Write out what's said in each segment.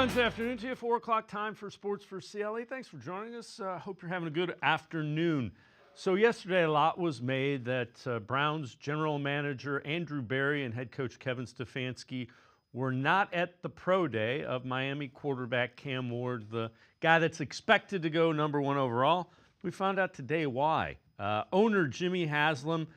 Wednesday afternoon to you, 4 o'clock time for Sports4CLE. Thanks for joining us. Hope you're having a good afternoon. So yesterday a lot was made that Browns general manager Andrew Berry and head coach Kevin Stefanski were not at the pro day of Miami quarterback Cam Ward, the guy that's expected to go number 1 overall. We found out today why. Owner Jimmy Haslam,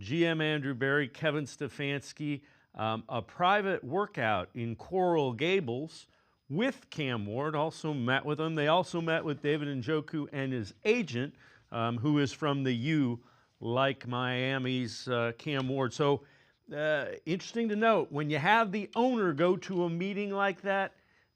GM Andrew Berry, Kevin Stefanski, a private workout in Coral Gables with Cam Ward, also met with him. They also met with David Njoku and his agent, who is from the U, like Miami's Cam Ward. So interesting to note, when you have the owner go to a meeting like that,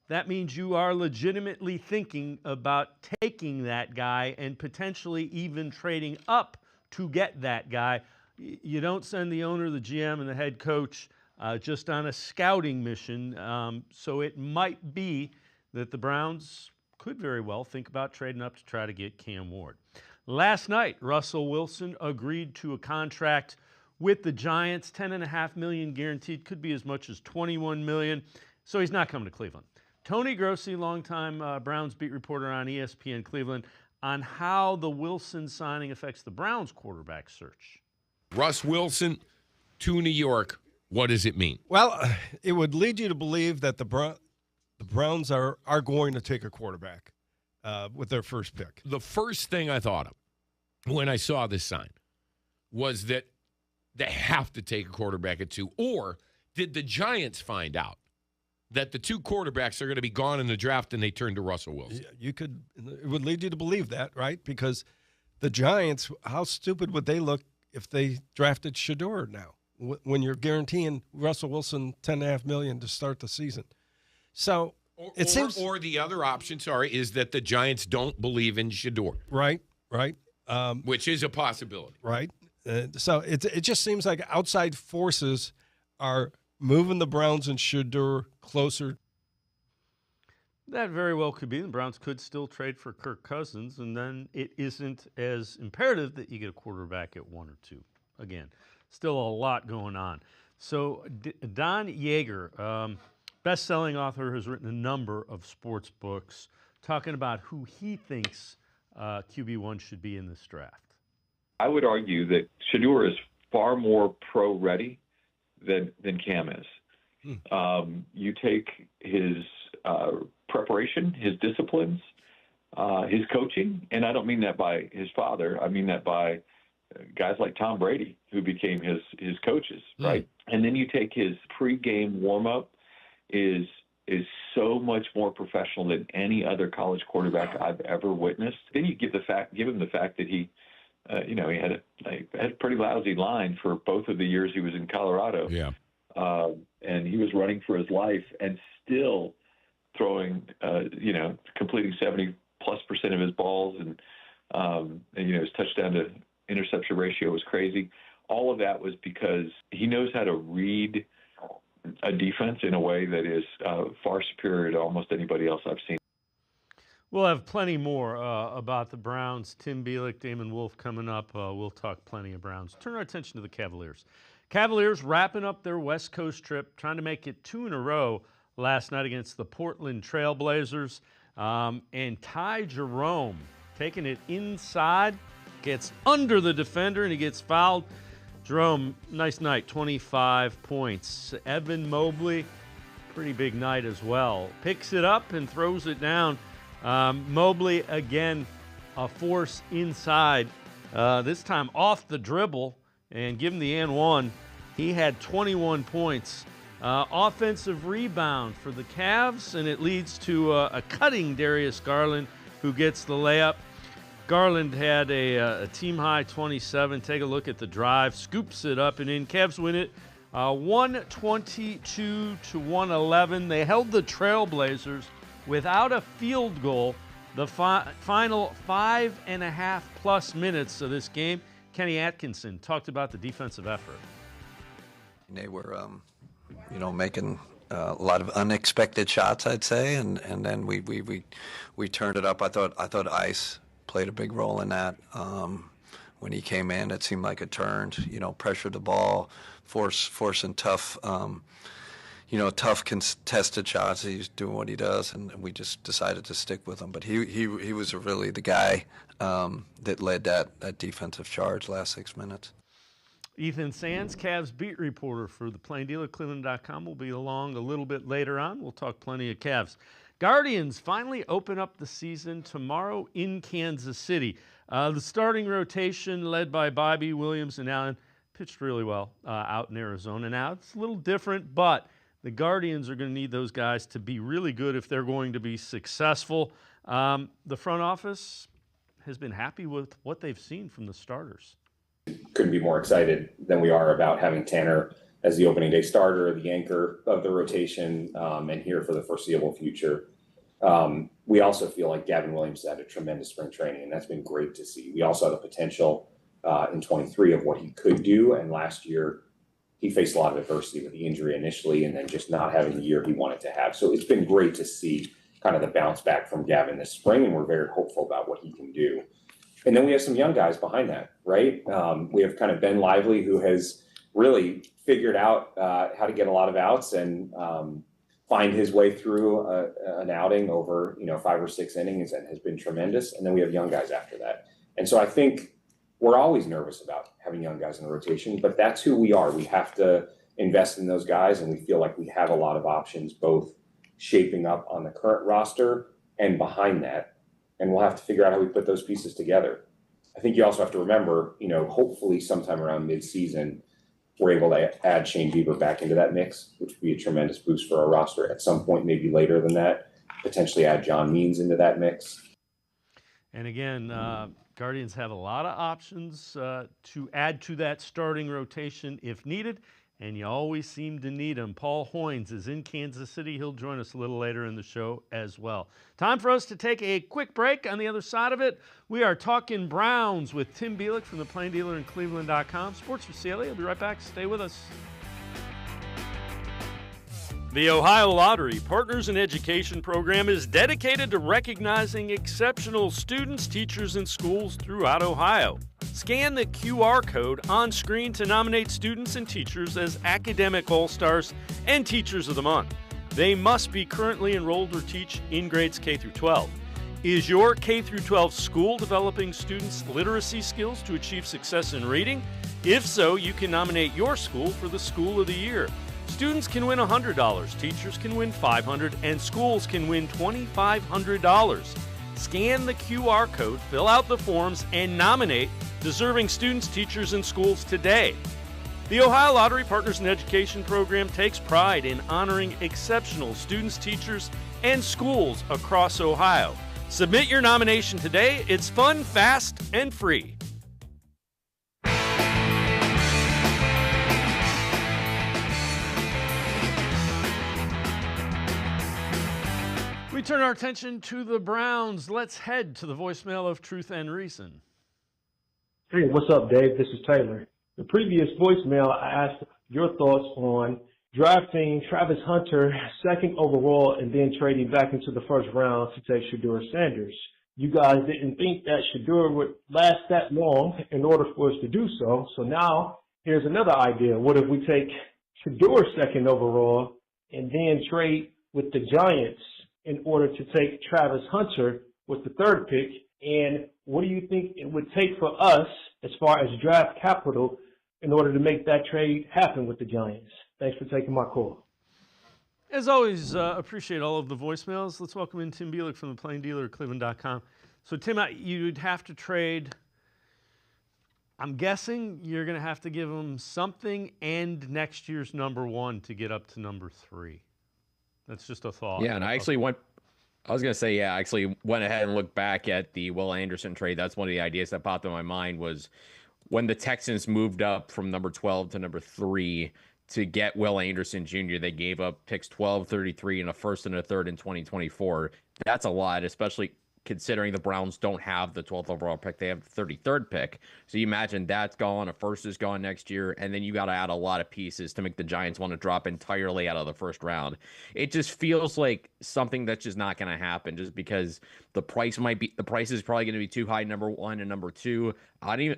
that means you are legitimately thinking about taking that guy and potentially even trading up to get that guy. You don't send the owner, the GM, and the head coach just on a scouting mission. So it might be that the Browns could very well think about trading up to try to get Cam Ward. Last night, Russell Wilson agreed to a contract with the Giants, $10.5 million guaranteed, could be as much as $21 million. So he's not coming to Cleveland. Tony Grossi, longtime Browns beat reporter on ESPN Cleveland, on how the Wilson signing affects the Browns quarterback search. Russ Wilson to New York. What does it mean? Well, it would lead you to believe that the Browns are going to take a quarterback with their first pick. The first thing I thought of when I saw this sign was that they have to take a quarterback at 2. Or did the Giants find out that the 2 quarterbacks are going to be gone in the draft and they turn to Russell Wilson? It would lead you to believe that, right? Because the Giants, how stupid would they look if they drafted Shedeur now, when you're guaranteeing Russell Wilson $10.5 million to start the season? So it seems, or the other option, is that the Giants don't believe in Shedeur. Right. Which is a possibility. Right. So it just seems like outside forces are moving the Browns and Shedeur closer. That very well could be. The Browns could still trade for Kirk Cousins, and then it isn't as imperative that you get a quarterback at 1 or 2. Again, still a lot going on. So Don Yeager, best-selling author, has written a number of sports books talking about who he thinks QB1 should be in this draft. I would argue that Shedeur is far more pro-ready than Cam is. You take his preparation, his disciplines, his coaching, and I don't mean that by his father. I mean that by guys like Tom Brady, who became his coaches, right? And then you take his pregame warm-up is so much more professional than any other college quarterback I've ever witnessed. Then you give him the fact that he had a pretty lousy line for both of the years he was in Colorado. Yeah. And he was running for his life and still throwing, completing 70+% of his balls, and his touchdown to interception ratio was crazy. All of that was because he knows how to read a defense in a way that is far superior to almost anybody else I've seen. We'll have plenty more about the Browns. Tim Bielik, Damon Wolf coming up. We'll talk plenty of Browns. Turn our attention to the Cavaliers. Cavaliers wrapping up their West Coast trip, trying to make it 2 in a row last night against the Portland Trail Blazers. And Ty Jerome taking it inside, gets under the defender, and he gets fouled. Jerome, nice night, 25 points. Evan Mobley, pretty big night as well. Picks it up and throws it down. Mobley, again, a force inside, this time off the dribble, and give him the and one. He had 21 points. Offensive rebound for the Cavs, and it leads to a cutting Darius Garland, who gets the layup. Garland had a team-high 27. Take a look at the drive. Scoops it up and in. Cavs win it 122-111. They held the Trailblazers without a field goal the final 5.5+ minutes of this game. Kenny Atkinson talked about the defensive effort. They were, making a lot of unexpected shots, I'd say, and then we turned it up. I thought Ice played a big role in that. When he came in, it seemed like it turned. Pressured the ball, forcing tough, tough contested shots. He's doing what he does, and we just decided to stick with him. But he was really the guy that led that defensive charge last 6 minutes. Ethan Sands, Cavs beat reporter for the Plain Dealer, cleveland.com, will be along a little bit later on. We'll talk plenty of Cavs. Guardians finally open up the season tomorrow in Kansas City. The starting rotation, led by Bobby, Williams, and Allen, pitched really well out in Arizona. Now, it's a little different, but the Guardians are going to need those guys to be really good if they're going to be successful. The front office has been happy with what they've seen from the starters. Couldn't be more excited than we are about having Tanner as the opening day starter, the anchor of the rotation, and here for the foreseeable future. We also feel like Gavin Williams had a tremendous spring training, and that's been great to see. We also have the potential in 23 of what he could do, and last year he faced a lot of adversity with the injury initially and then just not having the year he wanted to have. So it's been great to see kind of the bounce back from Gavin this spring, and we're very hopeful about what he can do. And then we have some young guys behind that, right? We have kind of Ben Lively, who has really figured out how to get a lot of outs and find his way through an outing over 5 or 6 innings, and has been tremendous. And then we have young guys after that. And so I think we're always nervous about having young guys in the rotation, but that's who we are. We have to invest in those guys, and we feel like we have a lot of options, both shaping up on the current roster and behind that. And we'll have to figure out how we put those pieces together. I think you also have to remember, hopefully sometime around mid-season, we're able to add Shane Bieber back into that mix, which would be a tremendous boost for our roster. At some point, maybe later than that, potentially add John Means into that mix. And again, Guardians have a lot of options to add to that starting rotation if needed, and you always seem to need them. Paul Hoynes is in Kansas City. He'll join us a little later in the show as well. Time for us to take a quick break. On the other side of it, we are talking Browns with Tim Bielik from the Plain Dealer and cleveland.com. Sports4CLE. I'll be right back. Stay with us. The Ohio Lottery Partners in Education program is dedicated to recognizing exceptional students, teachers, and schools throughout Ohio. Scan the QR code on screen to nominate students and teachers as Academic All-Stars and Teachers of the Month. They must be currently enrolled or teach in grades K through 12. Is your K through 12 school developing students' literacy skills to achieve success in reading? If so, you can nominate your school for the School of the Year. Students can win $100, teachers can win $500, and schools can win $2,500. Scan the QR code, fill out the forms, and nominate deserving students, teachers, and schools today. The Ohio Lottery Partners in Education program takes pride in honoring exceptional students, teachers, and schools across Ohio. Submit your nomination today. It's fun, fast, and free. We turn our attention to the Browns. Let's head to the voicemail of Truth and Reason. Hey, what's up, Dave? This is Taylor. The previous voicemail, I asked your thoughts on drafting Travis Hunter second overall and then trading back into the first round to take Shedeur Sanders. You guys didn't think that Shedeur would last that long in order for us to do so. So now here's another idea. What if we take Shedeur second overall and then trade with the Giants in order to take Travis Hunter with the third pick? And what do you think it would take for us as far as draft capital in order to make that trade happen with the Giants? Thanks for taking my call. As always, appreciate all of the voicemails. Let's welcome in Tim Bielik from the Plain Dealer at cleveland.com. So, Tim, you'd have to trade. I'm guessing you're going to have to give him something and next year's number 1 to get up to number 3. That's just a thought. Yeah, and I actually went ahead and looked back at the Will Anderson trade. That's one of the ideas that popped in my mind was when the Texans moved up from number 12 to number 3 to get Will Anderson Jr., they gave up picks 12, 33, and a first and a third in 2024. That's a lot, especially considering the Browns don't have the 12th overall pick. They have the 33rd pick. So you imagine that's gone, a first is gone next year, and then you got to add a lot of pieces to make the Giants want to drop entirely out of the first round. It just feels like something that's just not going to happen just because the price is probably going to be too high, number 1 and number 2. I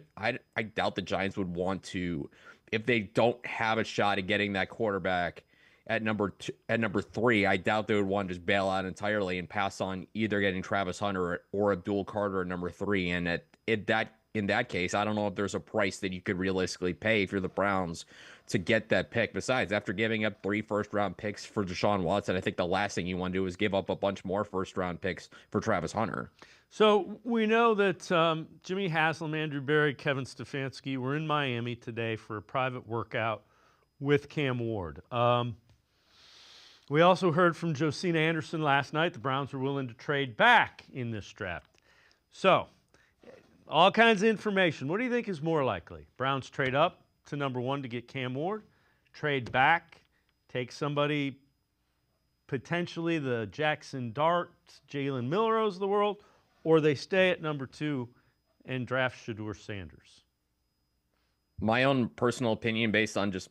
doubt the Giants would want to, if they don't have a shot at getting that quarterback at number 3, I doubt they would want to just bail out entirely and pass on either getting Travis Hunter or Abdul Carter at number 3. And in that case, I don't know if there's a price that you could realistically pay if you're the Browns to get that pick. Besides, after giving up 3 first-round picks for Deshaun Watson, I think the last thing you want to do is give up a bunch more first-round picks for Travis Hunter. So we know that Jimmy Haslam, Andrew Berry, Kevin Stefanski were in Miami today for a private workout with Cam Ward. We also heard from Josina Anderson last night. The Browns were willing to trade back in this draft. So, all kinds of information. What do you think is more likely? Browns trade up to number 1 to get Cam Ward, trade back, take somebody, potentially the Jackson Dart, Jalen Milrose of the world, or they stay at number 2 and draft Shedeur Sanders? My own personal opinion, based on just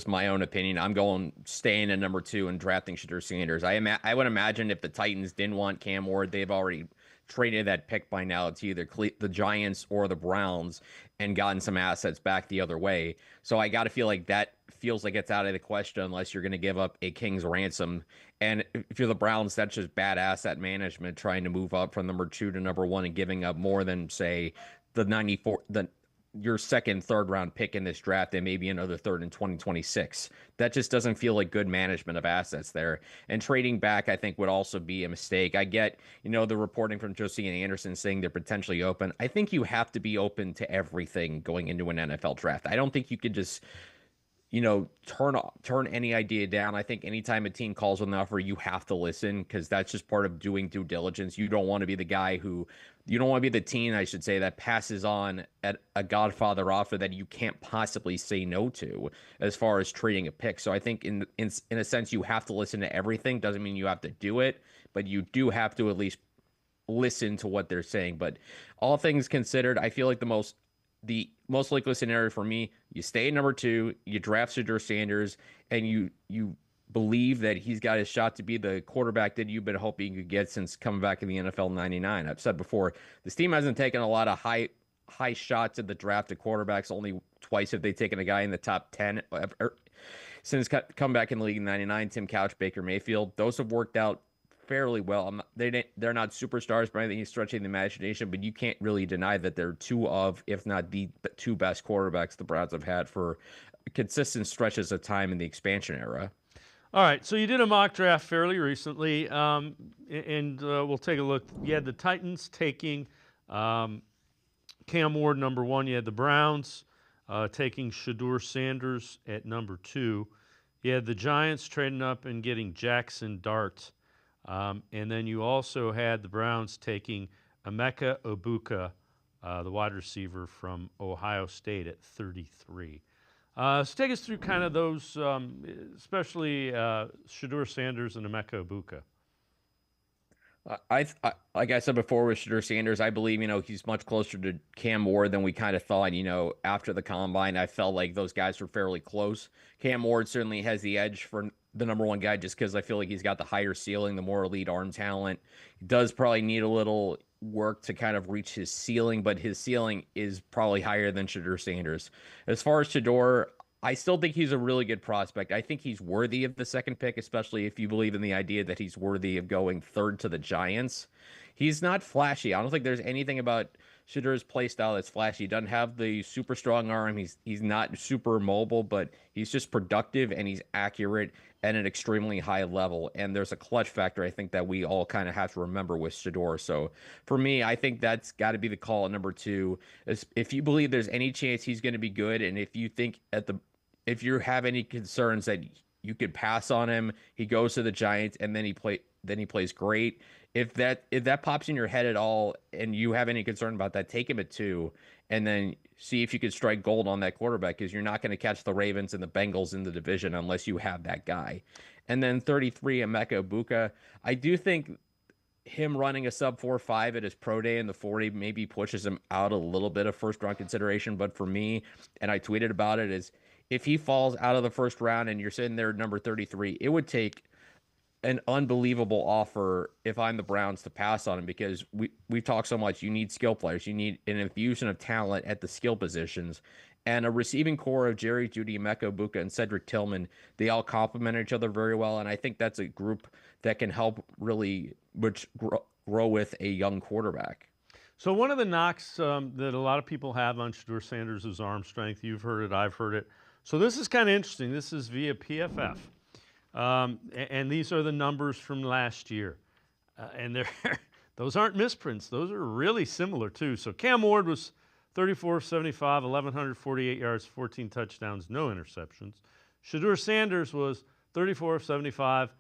my own opinion, I'm going staying at number 2 and drafting Shedeur Sanders. I would imagine if the Titans didn't want Cam Ward, they've already traded that pick by now to either the Giants or the Browns and gotten some assets back the other way. So I got to feel like that feels like it's out of the question unless you're going to give up a king's ransom. And if you're the Browns, that's just bad asset management, trying to move up from number 2 to number 1 and giving up more than, say, your second, third round pick in this draft and maybe another third in 2026. That just doesn't feel like good management of assets there. And trading back, I think, would also be a mistake. I get, the reporting from Josina Anderson saying they're potentially open. I think you have to be open to everything going into an NFL draft. I don't think you could just, turn any idea down. I think anytime a team calls with an offer, you have to listen, because that's just part of doing due diligence. You don't want to be the team, I should say, that passes on at a Godfather offer that you can't possibly say no to as far as trading a pick. So I think in a sense, you have to listen to everything. Doesn't mean you have to do it, but you do have to at least listen to what they're saying. But all things considered, I feel like the most likely scenario for me, you stay at number 2, you draft Shedeur Sanders, and you believe that he's got his shot to be the quarterback that you've been hoping you could get since coming back in the NFL '99. I've said before, this team hasn't taken a lot of high shots at the draft of quarterbacks. Only twice have they taken a guy in the top 10 since come back in the league in '99. Tim Couch, Baker Mayfield. Those have worked out fairly well. They're not superstars by any stretch of the imagination, but you can't really deny that they're 2 of, if not the 2 best quarterbacks the Browns have had for consistent stretches of time in the expansion era. All right, so you did a mock draft fairly recently, and we'll take a look. You had the Titans taking Cam Ward number 1. You had the Browns taking Shedeur Sanders at number 2. You had the Giants trading up and getting Jackson Dart. And then you also had the Browns taking Emeka Egbuka, the wide receiver from Ohio State, at 33. So take us through kind of those, especially Shedeur Sanders and Emeka Egbuka. Like I said before with Shedeur Sanders, I believe, he's much closer to Cam Ward than we kind of thought. After the combine, I felt like those guys were fairly close. Cam Ward certainly has the edge for the number 1 guy just because I feel like he's got the higher ceiling, the more elite arm talent. He does probably need a little work to kind of reach his ceiling, but his ceiling is probably higher than Shedeur Sanders. As far as Shedeur, I still think he's a really good prospect. I think he's worthy of the second pick, especially if you believe in the idea that he's worthy of going 3rd to the Giants. He's not flashy. I don't think there's anything about Shedeur's play style that's flashy. He doesn't have the super strong arm. He's not super mobile, but he's just productive and he's accurate at an extremely high level. And there's a clutch factor, I think, that we all kind of have to remember with Shedeur. So for me, I think that's got to be the call at number 2. If you believe there's any chance he's going to be good, and if you think if you have any concerns that you could pass on him, he goes to the Giants and then he plays great. If that pops in your head at all and you have any concern about that, take him at 2 and then see if you could strike gold on that quarterback, because you're not going to catch the Ravens and the Bengals in the division unless you have that guy. And then 33, Emeka Egbuka. I do think him running a sub 4.5 at his pro day in the 40 maybe pushes him out a little bit of first round consideration. But for me, and I tweeted about it, is if he falls out of the first round and you're sitting there at number 33, it would take an unbelievable offer if I'm the Browns to pass on him, because we've talked so much. You need skill players. You need an infusion of talent at the skill positions. and a receiving core of Jerry, Judy, Emeka Buka, and Cedric Tillman. They all complement each other very well, and I think that's a group that can help really grow with a young quarterback. So one of the knocks that a lot of people have on Shedeur Sanders' arm strength, you've heard it, I've heard it. So this is kind of interesting. This is via PFF, and these are the numbers from last year, and they're those aren't misprints. Those are really similar too. So Cam Ward was 34 of 75, 1,148 yards, 14 touchdowns, no interceptions. Shedeur Sanders was 34 of 75,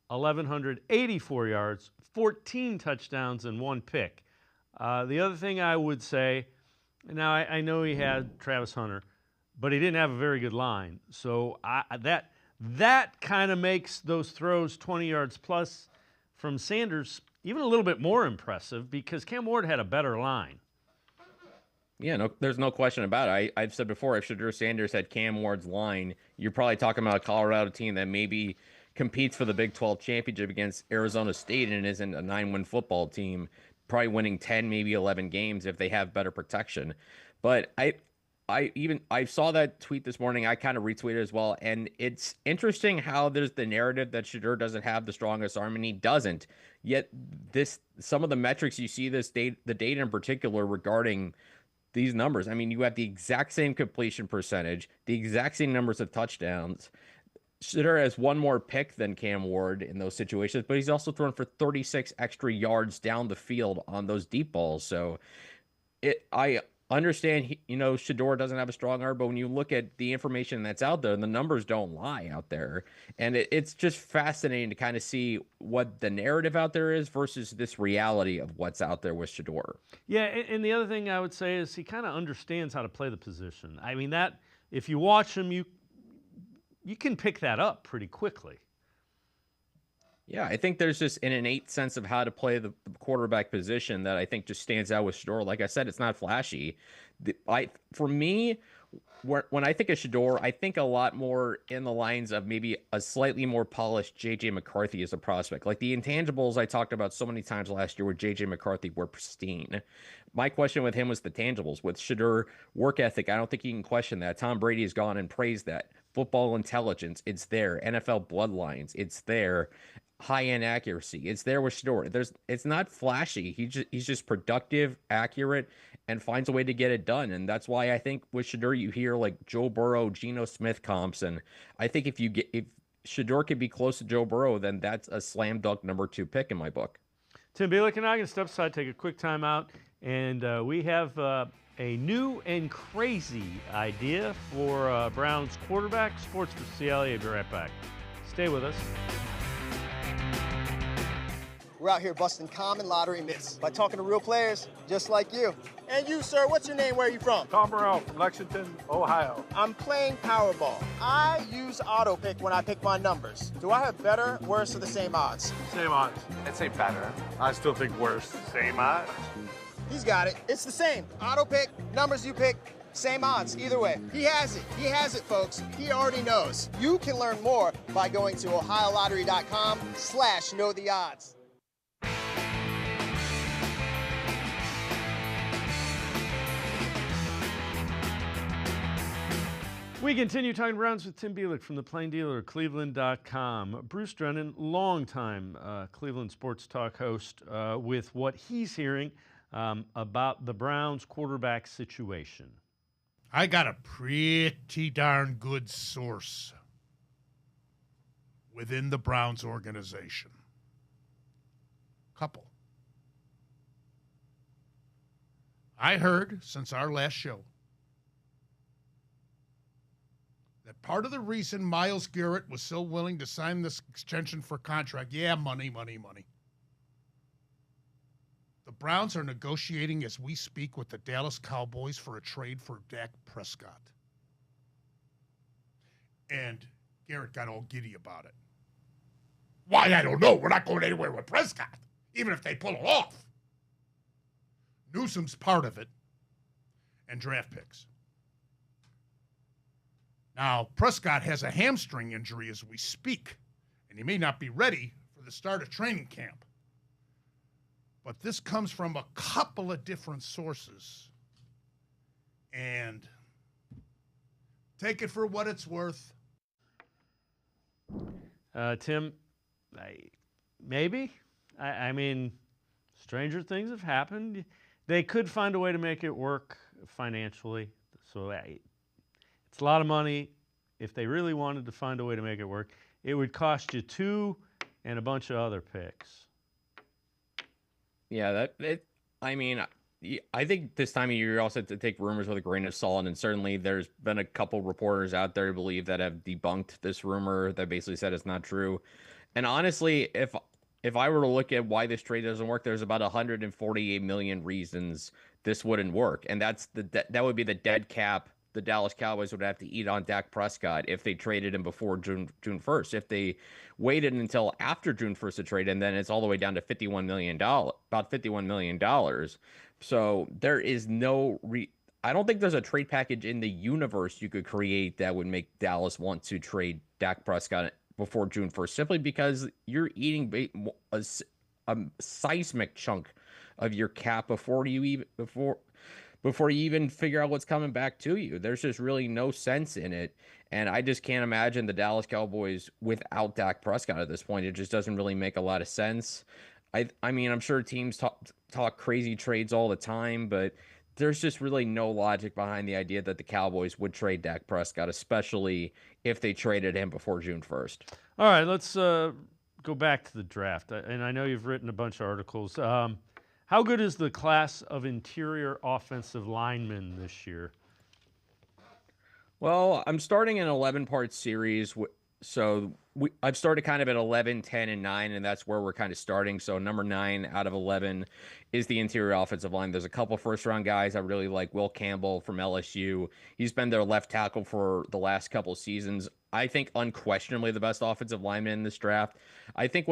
1,184 yards, 14 touchdowns, and 1 pick. The other thing I would say, now I know he had Travis Hunter, but he didn't have a very good line. So that kind of makes those throws 20 yards plus from Sanders even a little bit more impressive because Cam Ward had a better line. Yeah, no, there's no question about it. I've said before, if Shedeur Sanders had Cam Ward's line, you're probably talking about a Colorado team that maybe competes for the Big 12 championship against Arizona State and isn't a 9-win football team, probably winning 10, maybe 11 games if they have better protection. But I saw that tweet this morning. I kind of retweeted as well. And it's interesting how there's the narrative that Shedeur doesn't have the strongest arm, and he doesn't. Yet some of the metrics you see the data in particular regarding these numbers. I mean, you have the exact same completion percentage, the exact same numbers of touchdowns. Shedeur has one more pick than Cam Ward in those situations, but he's also thrown for 36 extra yards down the field on those deep balls. So I understand, Shedeur doesn't have a strong arm, but when you look at the information that's out there, the numbers don't lie out there. And it's just fascinating to kind of see what the narrative out there is versus this reality of what's out there with Shedeur. Yeah, and the other thing I would say is he kind of understands how to play the position. I mean, that if you watch him, you can pick that up pretty quickly. Yeah, I think there's just an innate sense of how to play the quarterback position that I think just stands out with Shedeur. Like I said, it's not flashy. For me, when I think of Shedeur, I think a lot more in the lines of maybe a slightly more polished J.J. McCarthy as a prospect. Like the intangibles I talked about so many times last year with J.J. McCarthy were pristine. My question with him was the tangibles. With Shedeur, work ethic, I don't think you can question that. Tom Brady has gone and praised that. Football intelligence, it's there. NFL bloodlines, it's there. High-end accuracy, it's there with Shedeur. It's not flashy. He's just productive, accurate, and finds a way to get it done. And that's why I think with Shedeur you hear like Joe Burrow, Geno Smith comps. And I think if Shedeur could be close to Joe Burrow, then that's a slam dunk number 2 pick in my book. Tim Bielik and I are going to step aside, take a quick time out, and we have a new and crazy idea for Browns quarterback. Sports4CLE, I'll be right back. Stay with us. We're out here busting common lottery myths by talking to real players just like you. And you, sir, what's your name? Where are you from? Tom Burrell from Lexington, Ohio. I'm playing Powerball. I use AutoPick when I pick my numbers. Do I have better, worse, or the same odds? Same odds. I'd say better. I still think worse. Same odds. He's got it. It's the same. AutoPick, numbers you pick, same odds. Either way, he has it. He has it, folks. He already knows. You can learn more by going to ohiolottery.com/knowtheodds. We continue talking Browns with Tim Bielik from the Plain Dealer, cleveland.com. Bruce Drennan, longtime Cleveland sports talk host, with what he's hearing about the Browns quarterback situation. I got a pretty darn good source within the Browns organization. Couple. I heard since our last show that part of the reason Myles Garrett was so willing to sign this extension for contract, money. The Browns are negotiating as we speak with the Dallas Cowboys for a trade for Dak Prescott. And Garrett got all giddy about it. Why, I don't know. We're not going anywhere with Prescott, even if they pull it off. Newsom's part of it, and draft picks. Now, Prescott has a hamstring injury as we speak, and he may not be ready for the start of training camp. But this comes from a couple of different sources. And Take it for what it's worth. Tim, maybe. I mean, stranger things have happened. They could find a way to make it work financially. So it's a lot of money. If they really wanted to find a way to make it work, it would cost you 2 and a bunch of other picks. Yeah, I think this time of year you also have to take rumors with a grain of salt, and certainly there's been a couple reporters out there, I believe, that have debunked this rumor that basically said it's not true. And honestly, if I were to look at why this trade doesn't work, there's about 148 million reasons this wouldn't work, and that would be the dead cap the Dallas Cowboys would have to eat on Dak Prescott if they traded him before June 1st. If they waited until after June 1st to trade him, then it's all the way down to $51 million, about $51 million. So there is I don't think there's a trade package in the universe you could create that would make Dallas want to trade Dak Prescott before June 1st, simply because you're eating a seismic chunk of your cap before you even figure out what's coming back to you. There's just really no sense in it. And I just can't imagine the Dallas Cowboys without Dak Prescott at this point. It just doesn't really make a lot of sense. I mean, I'm sure teams talk crazy trades all the time, but there's just really no logic behind the idea that the Cowboys would trade Dak Prescott, especially if they traded him before June 1st. All right, let's go back to the draft. And I know you've written a bunch of articles. How good is the class of interior offensive linemen this year? Well, I'm starting an 11-part series. So I've started kind of at 11, 10, and 9, and that's where we're kind of starting. So number 9 out of 11 is the interior offensive line. There's a couple first-round guys I really like. Will Campbell from LSU. He's been their left tackle for the last couple seasons. I think unquestionably the best offensive lineman in this draft. I think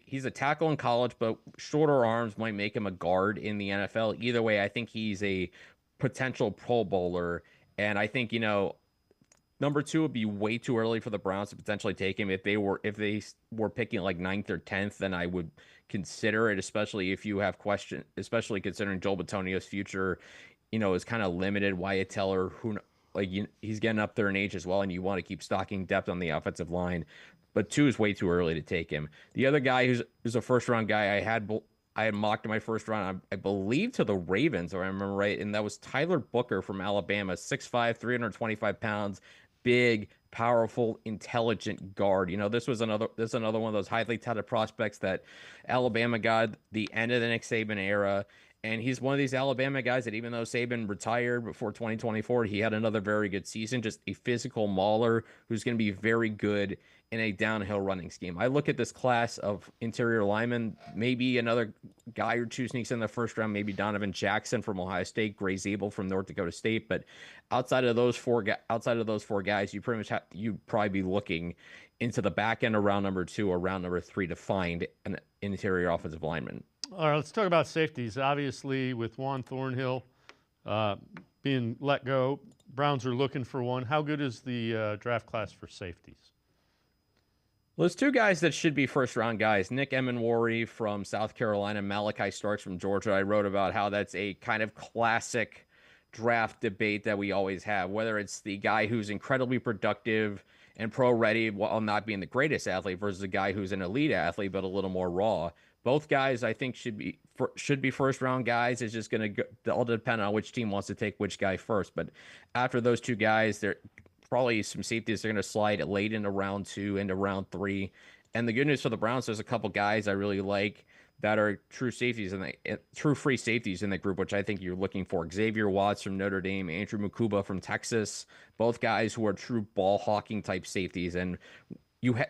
he's a tackle in college, but shorter arms might make him a guard in the NFL. Either way, I think he's a potential Pro Bowler, and I think, number 2 would be way too early for the Browns to potentially take him. If they were picking like 9th or 10th, then I would consider it, especially if you have questions, especially considering Joel Bitonio's future, is kind of limited. Wyatt Teller, he's getting up there in age as well, and you want to keep stocking depth on the offensive line. But 2 is way too early to take him. The other guy who's a first-round guy I had mocked in my first round, I believe, to the Ravens, if I remember right, and that was Tyler Booker from Alabama, 6'5", 325 pounds, big, powerful, intelligent guard. This is another one of those highly touted prospects that Alabama got the end of the Nick Saban era. And he's one of these Alabama guys that, even though Saban retired before 2024, he had another very good season, just a physical mauler who's going to be very good in a downhill running scheme. I look at this class of interior linemen, maybe another guy or 2 sneaks in the first round, maybe Donovan Jackson from Ohio State, Gray Zabel from North Dakota State. But outside of those four guys, you'd probably be looking into the back end of round number 2 or round number 3 to find an interior offensive lineman. All right, let's talk about safeties. Obviously, with Juan Thornhill being let go, Browns are looking for one. How good is the draft class for safeties? Well, there's 2 guys that should be first-round guys. Nick Emenwari from South Carolina, Malachi Starks from Georgia. I wrote about how that's a kind of classic draft debate that we always have, whether it's the guy who's incredibly productive and pro-ready while not being the greatest athlete versus a guy who's an elite athlete but a little more raw. Both guys, I think, should be first-round guys. It's just going to all depend on which team wants to take which guy first. But after those 2 guys, there probably some safeties are going to slide late into round 2 into round 3. And the good news for the Browns, there's a couple guys I really like that are true free safeties in the group, which I think you're looking for. Xavier Watts from Notre Dame, Andrew Mukuba from Texas, both guys who are true ball hawking type safeties. And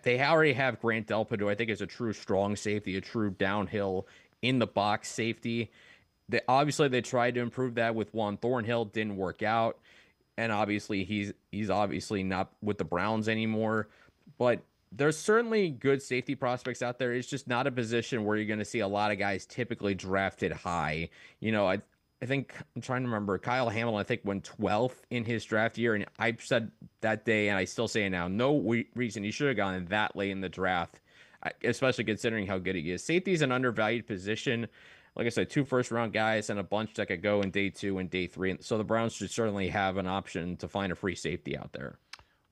they already have Grant Delpit, who I think is a true strong safety, a true downhill in the box safety. They tried to improve that with Juan Thornhill, didn't work out. And obviously he's obviously not with the Browns anymore. But there's certainly good safety prospects out there. It's just not a position where you're going to see a lot of guys typically drafted high. I think, I'm trying to remember, Kyle Hamilton, I think, went 12th in his draft year. And I said that day, and I still say it now, no reason he should have gone that late in the draft, especially considering how good he is. Safety is an undervalued position. like I said, 2 first-round guys and a bunch that could go in day 2 and day 3. And so the Browns should certainly have an option to find a free safety out there.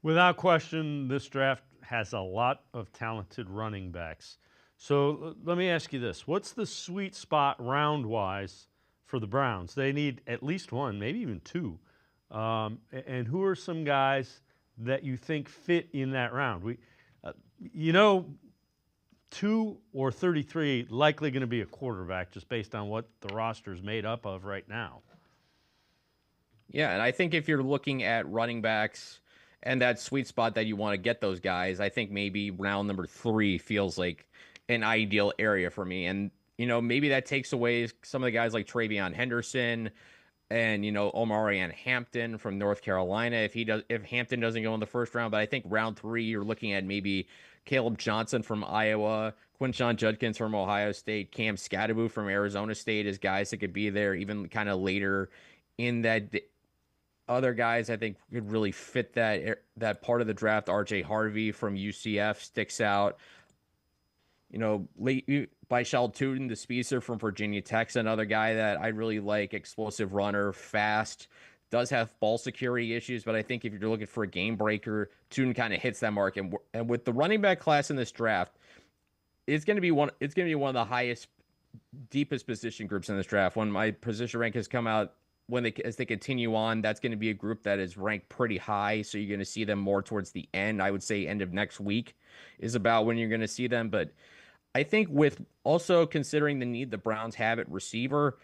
Without question, this draft has a lot of talented running backs. So let me ask you this. What's the sweet spot round-wise for the Browns? They need at least one, maybe even 2. And who are some guys that you think fit in that round? 2 or 33 likely going to be a quarterback just based on what the roster is made up of right now. Yeah, and I think if you're looking at running backs and that sweet spot that you want to get those guys, I think maybe round number 3 feels like an ideal area for me. And, maybe that takes away some of the guys like Travion Henderson and, Omari and Hampton from North Carolina if Hampton doesn't go in the first round. But I think round 3, you're looking at maybe Caleb Johnson from Iowa, Quinshon Judkins from Ohio State, Cam Scatterbo from Arizona State as guys that could be there even kind of later in that. Other guys I think could really fit that part of the draft. RJ Harvey from UCF sticks out. Late Byshal Tuten, the speedster from Virginia Tech's another guy that I really like. Explosive runner, fast, does have ball security issues, but I think if you're looking for a game breaker, Tuten kind of hits that mark. And with the running back class in this draft, it's going to be one of the highest, deepest position groups in this draft. When my position rank has come out, as they continue on, that's going to be a group that is ranked pretty high. So you're going to see them more towards the end. I would say end of next week is about when you're going to see them. But I think with also considering the need the Browns have at receiver,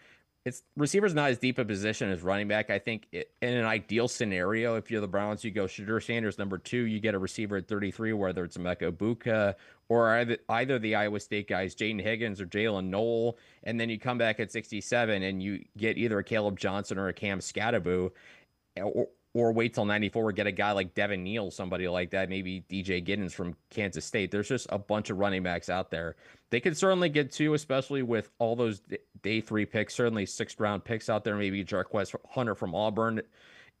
receiver's not as deep a position as running back. I think in an ideal scenario, if you're the Browns, you go Shadur Sanders number 2, you get a receiver at 33, whether it's Emeka Egbuka or either the Iowa State guys, Jaden Higgins or Jalen Knoll, and then you come back at 67 and you get either a Caleb Johnson or a Cam Scatterbo, or wait till 94, get a guy like Devin Neal, somebody like that, maybe DJ Giddens from Kansas State. There's just a bunch of running backs out there. They could certainly get 2, especially with all those day 3 picks, certainly 6th-round picks out there. Maybe Jarquez Hunter from Auburn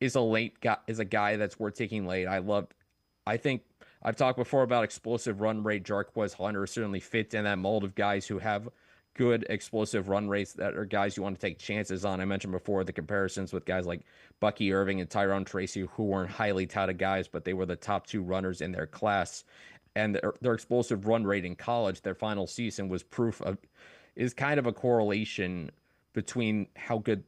is a guy that's worth taking late. I think I've talked before about explosive run rate. Jarquez Hunter certainly fits in that mold of guys who have good explosive run rates that are guys you want to take chances on. I mentioned before the comparisons with guys like Bucky Irving and Tyrone Tracy, who weren't highly touted guys, but they were the top 2 runners in their class. And their explosive run rate in college, their final season, was proof of, is kind of a correlation between how good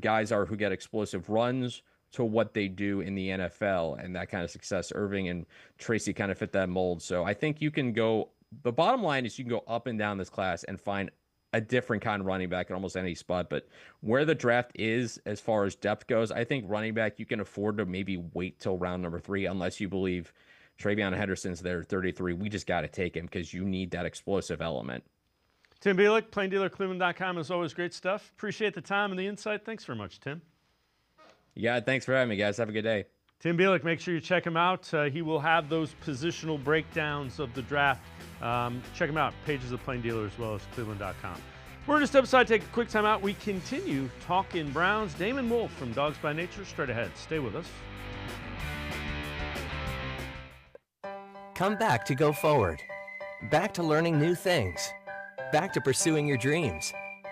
guys are who get explosive runs to what they do in the NFL and that kind of success. Irving and Tracy kind of fit that mold. So I think you can go. The bottom line is you can go up and down this class and find a different kind of running back at almost any spot. But where the draft is as far as depth goes, I think running back, you can afford to maybe wait till round number 3 unless you believe Travion Henderson's there at 33. We just got to take him because you need that explosive element. Tim Bielik, plain dealer cleveland.com, is always great stuff. Appreciate the time and the insight. Thanks very much, Tim. Yeah, thanks for having me, guys. Have a good day. Tim Bielik, make sure you check him out. He will have those positional breakdowns of the draft. Check him out, pages of Plain Dealer as well as cleveland.com. We're going to step aside, take a quick time out. We continue talking Browns. Damon Wolf from Dawgs by Nature, straight ahead. Stay with us. Come back to go forward. Back to learning new things. Back to pursuing your dreams.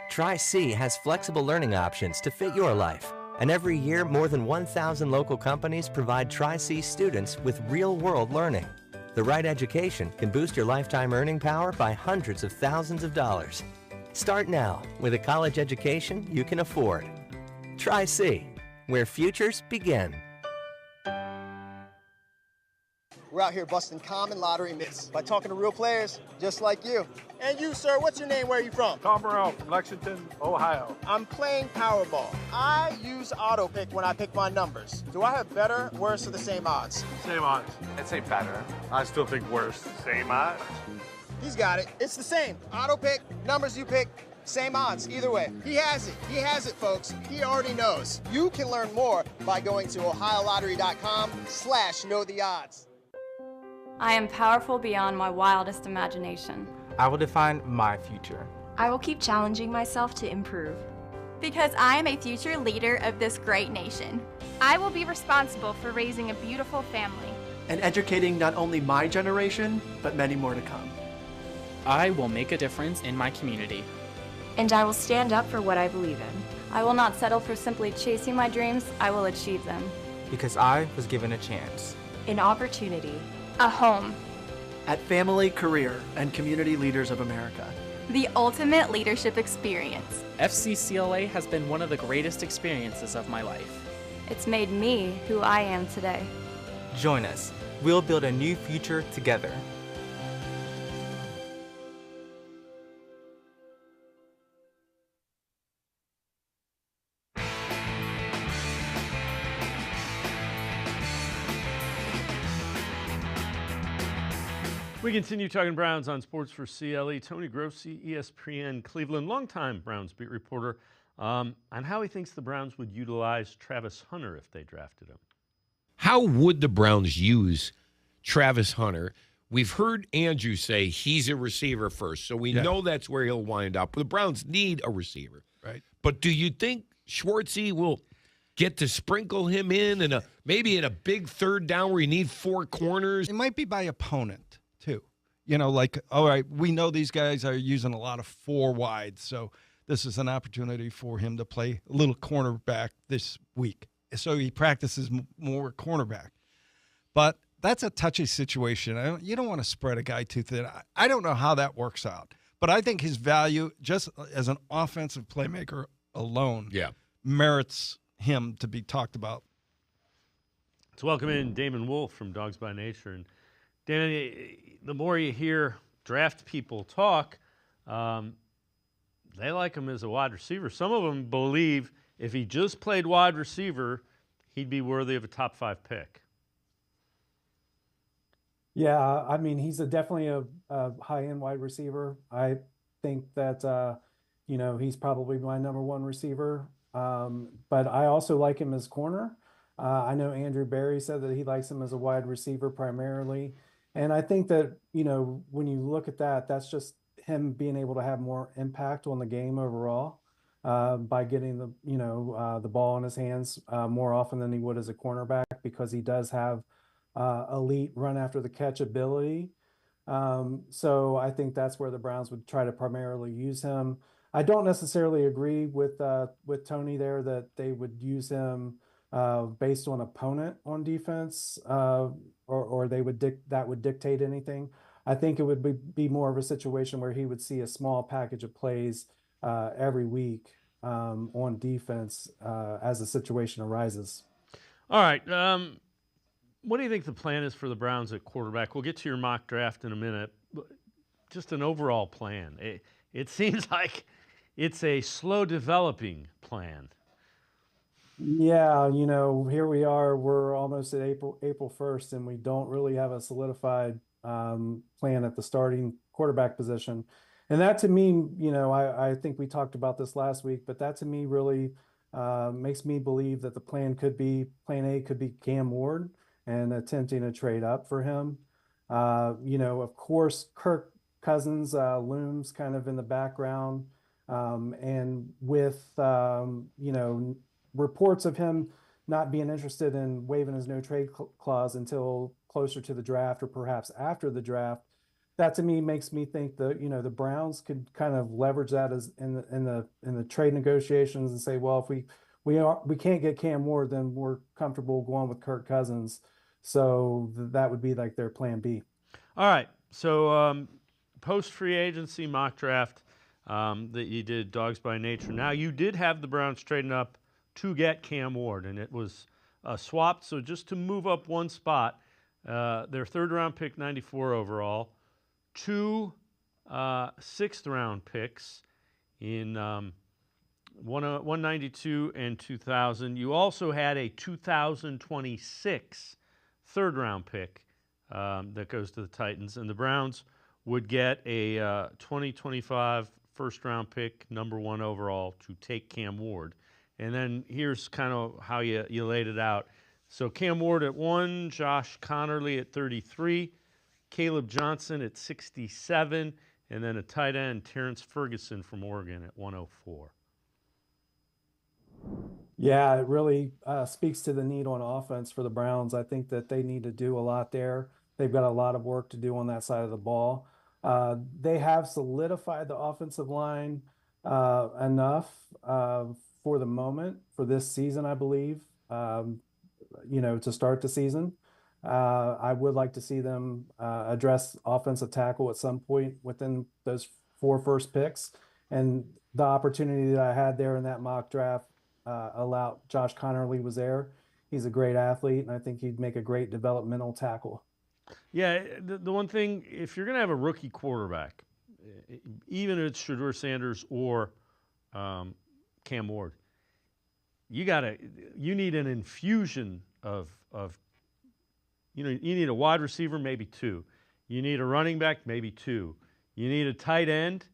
Tri-C has flexible learning options to fit your life. And every year, more than 1,000 local companies provide Tri-C students with real-world learning. The right education can boost your lifetime earning power by hundreds of thousands of dollars. Start now with a college education you can afford. Tri-C, where futures begin. We're out here busting common lottery myths by talking to real players just like you. And you, sir, what's your name? Where are you from? Tom Burrell from Lexington, Ohio. I'm playing Powerball. I use auto pick when I pick my numbers. Do I have better, worse, or the same odds? Same odds. I'd say better. I still think worse. Same odds. He's got it. It's the same. Auto pick, numbers you pick, same odds. Either way. He has it. He has it, folks. He already knows. You can learn more by going to ohiolottery.com/knowtheodds. I am powerful beyond my wildest imagination. I will define my future. I will keep challenging myself to improve. Because I am a future leader of this great nation. I will be responsible for raising a beautiful family. And educating not only my generation, but many more to come. I will make a difference in my community. And I will stand up for what I believe in. I will not settle for simply chasing my dreams. I will achieve them. Because I was given a chance. An opportunity. A home. At Family, Career, and Community Leaders of America. The ultimate leadership experience. FCCLA has been one of the greatest experiences of my life. It's made me who I am today. Join us. We'll build a new future together. We continue talking Browns on Sports4CLE. Tony Grossi, ESPN Cleveland, longtime Browns beat reporter, on how he thinks the Browns would utilize Travis Hunter if they drafted him. How would the Browns use Travis Hunter? We've heard Andrew say he's a receiver first, so we know that's where he'll wind up. The Browns need a receiver. Right. But do you think Schwartzy will get to sprinkle him in maybe in a big third down where you need four corners? It might be by opponent, too. You know, like, all right, we know these guys are using a lot of four wide, so this is an opportunity for him to play a little cornerback this week. So he practices more cornerback. But that's a touchy situation. You don't want to spread a guy too thin. I don't know how that works out. But I think his value, just as an offensive playmaker alone, merits him to be talked about. Let's welcome in Damon Wolf from Dawgs by Nature. And Damon, the more you hear draft people talk, they like him as a wide receiver. Some of them believe if he just played wide receiver, he'd be worthy of a top 5 pick. Yeah, I mean, he's definitely a high-end wide receiver. I think that, he's probably my number 1 receiver. But I also like him as corner. I know Andrew Berry said that he likes him as a wide receiver primarily. And I think that, when you look at that, that's just him being able to have more impact on the game overall by getting the ball in his hands more often than he would as a cornerback, because he does have elite run after the catch ability. So I think that's where the Browns would try to primarily use him. I don't necessarily agree with Tony there that they would use him based on opponent on defense, or that would dictate anything. I think it would be more of a situation where he would see a small package of plays every week on defense as the situation arises. All right. What do you think the plan is for the Browns at quarterback? We'll get to your mock draft in a minute. Just an overall plan. It seems like it's a slow developing plan. Yeah, here we are. We're almost at April 1st, and we don't really have a solidified plan at the starting quarterback position. And that to me, I think we talked about this last week, but that to me really makes me believe that the plan A could be Cam Ward and attempting a trade up for him. Of course, Kirk Cousins looms kind of in the background. And with, reports of him not being interested in waiving his no trade clause until closer to the draft or perhaps after the draft, that to me makes me think that, the Browns could kind of leverage that as in the trade negotiations and say, well, if we can't get Cam Ward, then we're comfortable going with Kirk Cousins. So that would be like their plan B. All right. So post free agency mock draft that you did, Dawgs by Nature. Now you did have the Browns trading up to get Cam Ward, and it was swapped. So just to move up one spot, their third round pick, 94 overall, 2 sixth round picks in 192 and 2000. You also had a 2026 third round pick that goes to the Titans, and the Browns would get a 2025 first round pick, number 1 overall, to take Cam Ward. And then here's kind of how you laid it out. So Cam Ward at 1, Josh Connerly at 33, Caleb Johnson at 67, and then a tight end, Terrence Ferguson from Oregon at 104. Yeah, it really speaks to the need on offense for the Browns. I think that they need to do a lot there. They've got a lot of work to do on that side of the ball. They have solidified the offensive line enough for the moment for this season, I believe, to start the season. I would like to see them address offensive tackle at some point within those 4 first picks. And the opportunity that I had there in that mock draft allowed Josh Connerly was there. He's a great athlete, and I think he'd make a great developmental tackle. Yeah, the one thing, if you're going to have a rookie quarterback, even if it's Shedeur Sanders or Cam Ward, you need an infusion of you need a wide receiver, maybe 2. You need a running back, maybe 2. You need a tight end.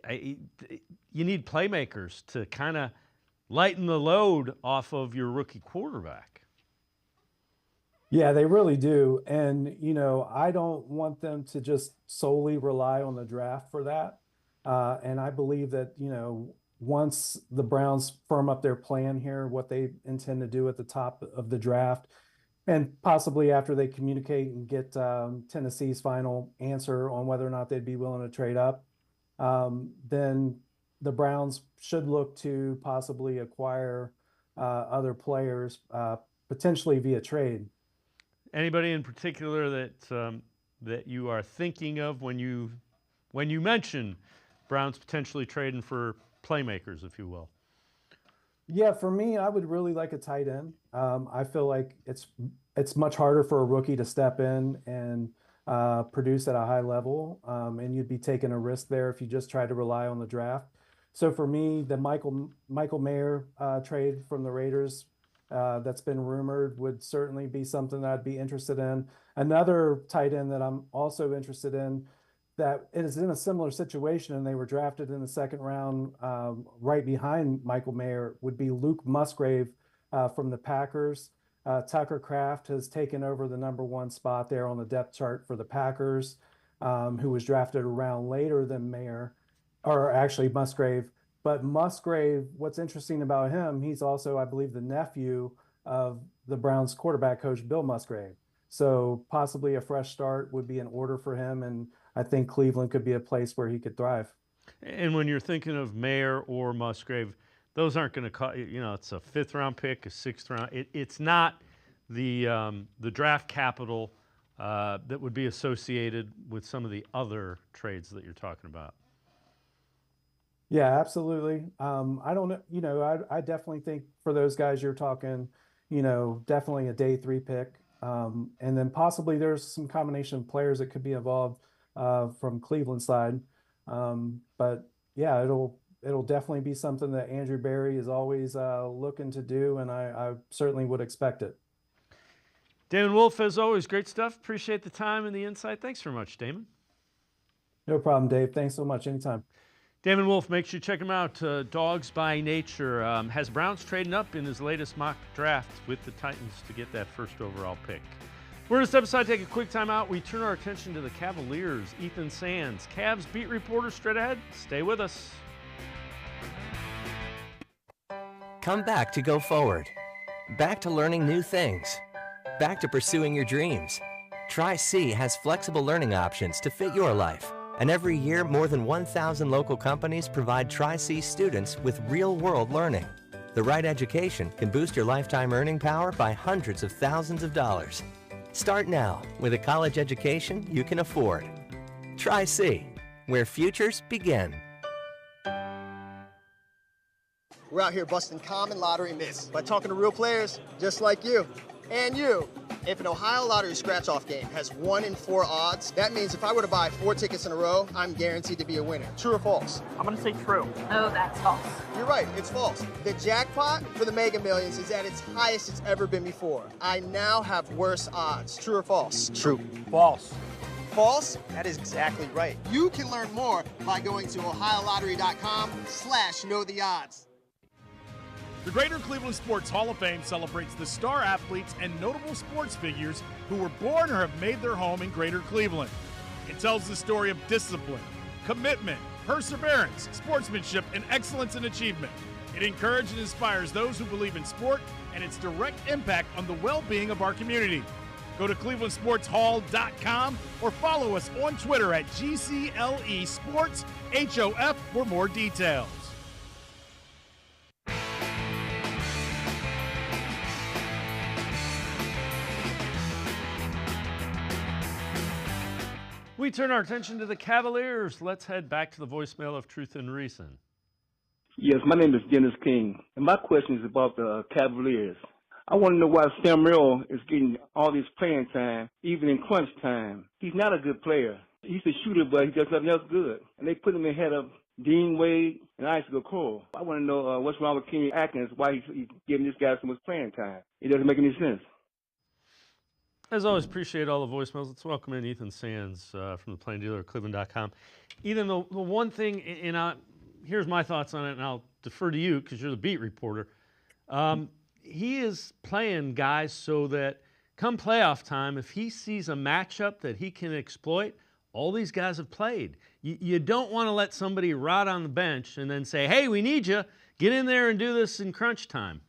You need playmakers to kind of lighten the load off of your rookie quarterback. Yeah, they really do. And, I don't want them to just solely rely on the draft for that. And I believe that, once the Browns firm up their plan here, what they intend to do at the top of the draft, and possibly after they communicate and get Tennessee's final answer on whether or not they'd be willing to trade up, then the Browns should look to possibly acquire other players, potentially via trade. Anybody in particular that you are thinking of when you mention Browns potentially trading for playmakers, if you will? Yeah, for me, I would really like a tight end. I feel like it's much harder for a rookie to step in and produce at a high level, and you'd be taking a risk there if you just try to rely on the draft. So for me, the Michael Mayer trade from the Raiders that's been rumored would certainly be something that I'd be interested in. Another tight end that I'm also interested in that is in a similar situation, and they were drafted in the second round right behind Michael Mayer, would be Luke Musgrave from the Packers. Tucker Kraft has taken over the number 1 spot there on the depth chart for the Packers, who was drafted a round later than Mayer, or actually Musgrave. But Musgrave, what's interesting about him, he's also, I believe, the nephew of the Browns quarterback coach, Bill Musgrave. So possibly a fresh start would be in order for him, and I think Cleveland could be a place where he could thrive. And when you're thinking of Mayer or Musgrave, those aren't going to cost, it's a 5th round pick, a 6th round. It's not the draft capital that would be associated with some of the other trades that you're talking about. Yeah, absolutely. I don't know, I definitely think for those guys you're talking, definitely a day 3 pick. And then possibly there's some combination of players that could be involved from Cleveland side. But yeah, it'll definitely be something that Andrew Berry is always looking to do, and I certainly would expect it. Damon Wolf, as always, great stuff. Appreciate the time and the insight. Thanks very much, Damon. No problem, Dave. Thanks so much. Anytime. Damon Wolf, make sure you check him out. Dawgs by Nature has Browns trading up in his latest mock draft with the Titans to get that 1st overall pick. We're going to step aside, take a quick time out. We turn our attention to the Cavaliers. Ethan Sands, Cavs beat reporter, straight ahead. Stay with us. Come back to go forward. Back to learning new things. Back to pursuing your dreams. Tri-C has flexible learning options to fit your life. And every year, more than 1,000 local companies provide Tri-C students with real-world learning. The right education can boost your lifetime earning power by hundreds of thousands of dollars. Start now with a college education you can afford. Tri-C, where futures begin. We're out here busting common lottery myths by talking to real players just like you and you. If an Ohio Lottery scratch-off game has 1 in 4 odds, that means if I were to buy 4 tickets in a row, I'm guaranteed to be a winner. True or false? I'm going to say true. Oh, that's false. You're right, it's false. The jackpot for the Mega Millions is at its highest it's ever been before. I now have worse odds. True or false? True. False. False? That is exactly right. You can learn more by going to ohiolottery.com/knowtheodds. The Greater Cleveland Sports Hall of Fame celebrates the star athletes and notable sports figures who were born or have made their home in Greater Cleveland. It tells the story of discipline, commitment, perseverance, sportsmanship, and excellence in achievement. It encourages and inspires those who believe in sport and its direct impact on the well-being of our community. Go to clevelandsportshall.com or follow us on Twitter at GCLE Sports HOF for more details. We turn our attention to the Cavaliers. Let's head back to the voicemail of Truth and Reason. Yes, my name is Dennis King, and my question is about the Cavaliers. I want to know why Sam Merrill is getting all this playing time, even in crunch time. He's not a good player. He's a shooter, but he does nothing else good. And they put him ahead of Dean Wade and Isaac Okoro. I want to know what's wrong with Kenny Atkins, why he's giving this guy so much playing time. It doesn't make any sense. As always, appreciate all the voicemails. Let's welcome in Ethan Sands from the Plain Dealer at cleveland.com. Ethan, the one thing, and here's my thoughts on it, and I'll defer to you because you're the beat reporter. He is playing guys so that come playoff time, if he sees a matchup that he can exploit, all these guys have played. You don't want to let somebody rot on the bench and then say, hey, we need you. Get in there and do this in crunch time.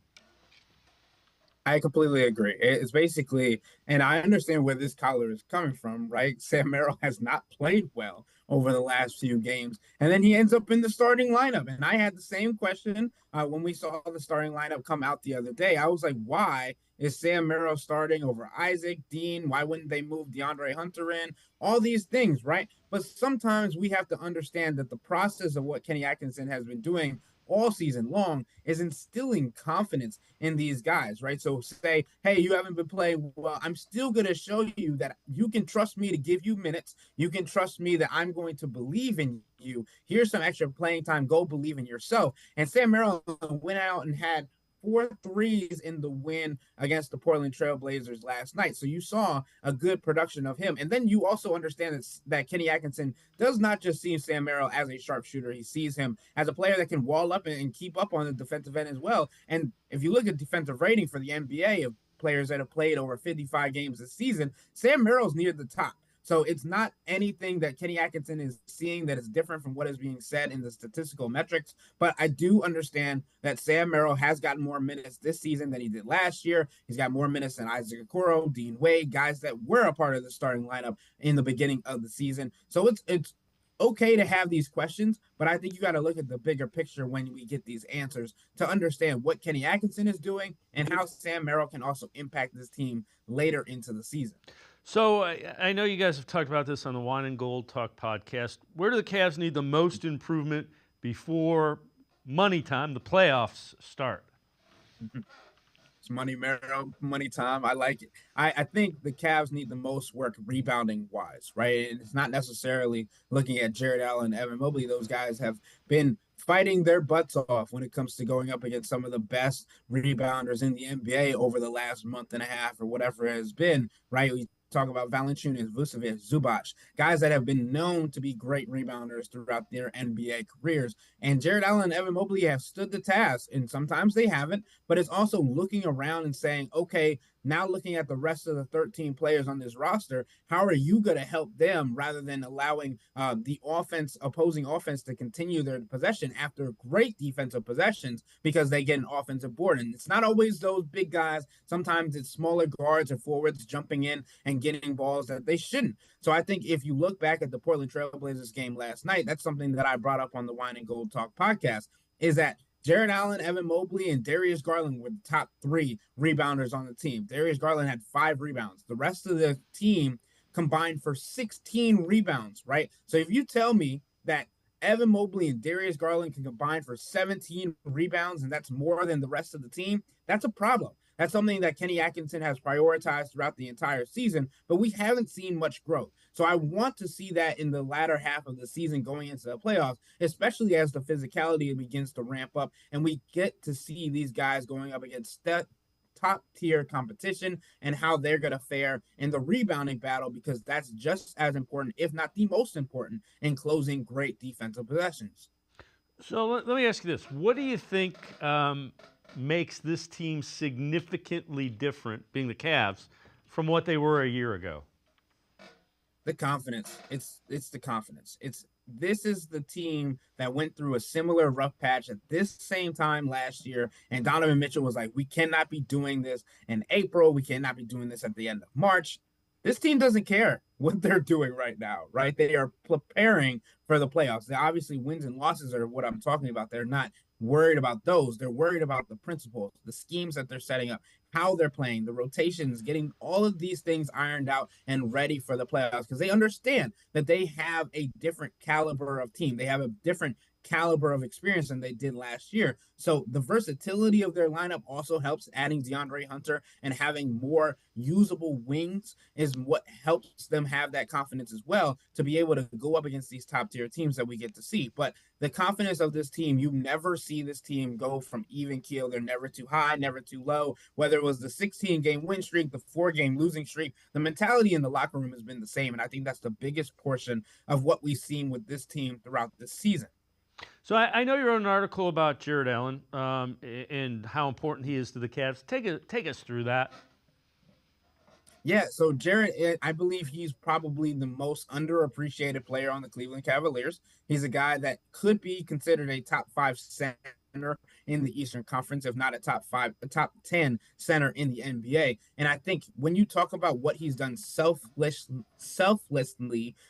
I completely agree. It's basically, and I understand where this collar is coming from, right? Sam Merrill has not played well over the last few games, and then he ends up in the starting lineup. And I had the same question when we saw the starting lineup come out the other day. I was like, why is Sam Merrill starting over Isaac, Dean? Why wouldn't they move DeAndre Hunter in? All these things, right? But sometimes we have to understand that the process of what Kenny Atkinson has been doing all season long is instilling confidence in these guys, right? So say, hey, you haven't been playing well. I'm still going to show you that you can trust me to give you minutes. You can trust me that I'm going to believe in you. Here's some extra playing time. Go believe in yourself. And Sam Merrill went out and had 4 threes in the win against the Portland Trail Blazers last night. So you saw a good production of him. And then you also understand that Kenny Atkinson does not just see Sam Merrill as a sharpshooter. He sees him as a player that can wall up and keep up on the defensive end as well. And if you look at defensive rating for the NBA of players that have played over 55 games this season, Sam Merrill's near the top. So it's not anything that Kenny Atkinson is seeing that is different from what is being said in the statistical metrics. But I do understand that Sam Merrill has gotten more minutes this season than he did last year. He's got more minutes than Isaac Okoro, Dean Wade, guys that were a part of the starting lineup in the beginning of the season. So it's okay to have these questions, but I think you got to look at the bigger picture when we get these answers to understand what Kenny Atkinson is doing and how Sam Merrill can also impact this team later into the season. So I know you guys have talked about this on the Wine and Gold Talk podcast. Where do the Cavs need the most improvement before money time, the playoffs start? It's money time. I like it. I think the Cavs need the most work rebounding wise, right? And it's not necessarily looking at Jared Allen, Evan Mobley. Those guys have been fighting their butts off when it comes to going up against some of the best rebounders in the NBA over the last month and a half or whatever it has been, right? We talk about Valanciunas, Vucevic, Zubac, guys that have been known to be great rebounders throughout their NBA careers. And Jared Allen and Evan Mobley have stood the task, and sometimes they haven't, but it's also looking around and saying, okay, now looking at the rest of the 13 players on this roster, how are you going to help them rather than allowing the opposing offense to continue their possession after great defensive possessions because they get an offensive board? And it's not always those big guys. Sometimes it's smaller guards or forwards jumping in and getting balls that they shouldn't. So I think if you look back at the Portland Trail Blazers game last night, that's something that I brought up on the Wine and Gold Talk podcast, is that Jared Allen, Evan Mobley, and Darius Garland were the top 3 rebounders on the team. Darius Garland had 5 rebounds. The rest of the team combined for 16 rebounds, right? So if you tell me that Evan Mobley and Darius Garland can combine for 17 rebounds, and that's more than the rest of the team, that's a problem. That's something that Kenny Atkinson has prioritized throughout the entire season, but we haven't seen much growth. So I want to see that in the latter half of the season going into the playoffs, especially as the physicality begins to ramp up and we get to see these guys going up against top-tier competition and how they're going to fare in the rebounding battle, because that's just as important, if not the most important, in closing great defensive possessions. So let me ask you this. What do you think makes this team significantly different, being the Cavs, from what they were a year ago? The confidence. It's the confidence. It's this is the team that went through a similar rough patch at this same time last year. And Donovan Mitchell was like, we cannot be doing this in April. We cannot be doing this at the end of March. This team doesn't care what they're doing right now, right? They are preparing for the playoffs. They obviously, wins and losses are what I'm talking about. They're not worried about those. They're worried about the principles, the schemes that they're setting up, how they're playing, the rotations, getting all of these things ironed out and ready for the playoffs, because they understand that they have a different caliber of team. They have a different caliber of experience than they did last year. So the versatility of their lineup also helps. Adding DeAndre Hunter and having more usable wings is what helps them have that confidence as well to be able to go up against these top tier teams that we get to see. But the confidence of this team, you never see this team go from even keel. They're never too high, never too low. Whether it was the 16-game win streak, the 4-game losing streak, the mentality in the locker room has been the same. And I think that's the biggest portion of what we've seen with this team throughout this season. So I know you wrote an article about Jared Allen and how important he is to the Cavs. Take us through that. Yeah, so Jared, I believe he's probably the most underappreciated player on the Cleveland Cavaliers. He's a guy that could be considered a top 5 center in the Eastern Conference, if not a top 10 center in the NBA. And I think when you talk about what he's done selflessly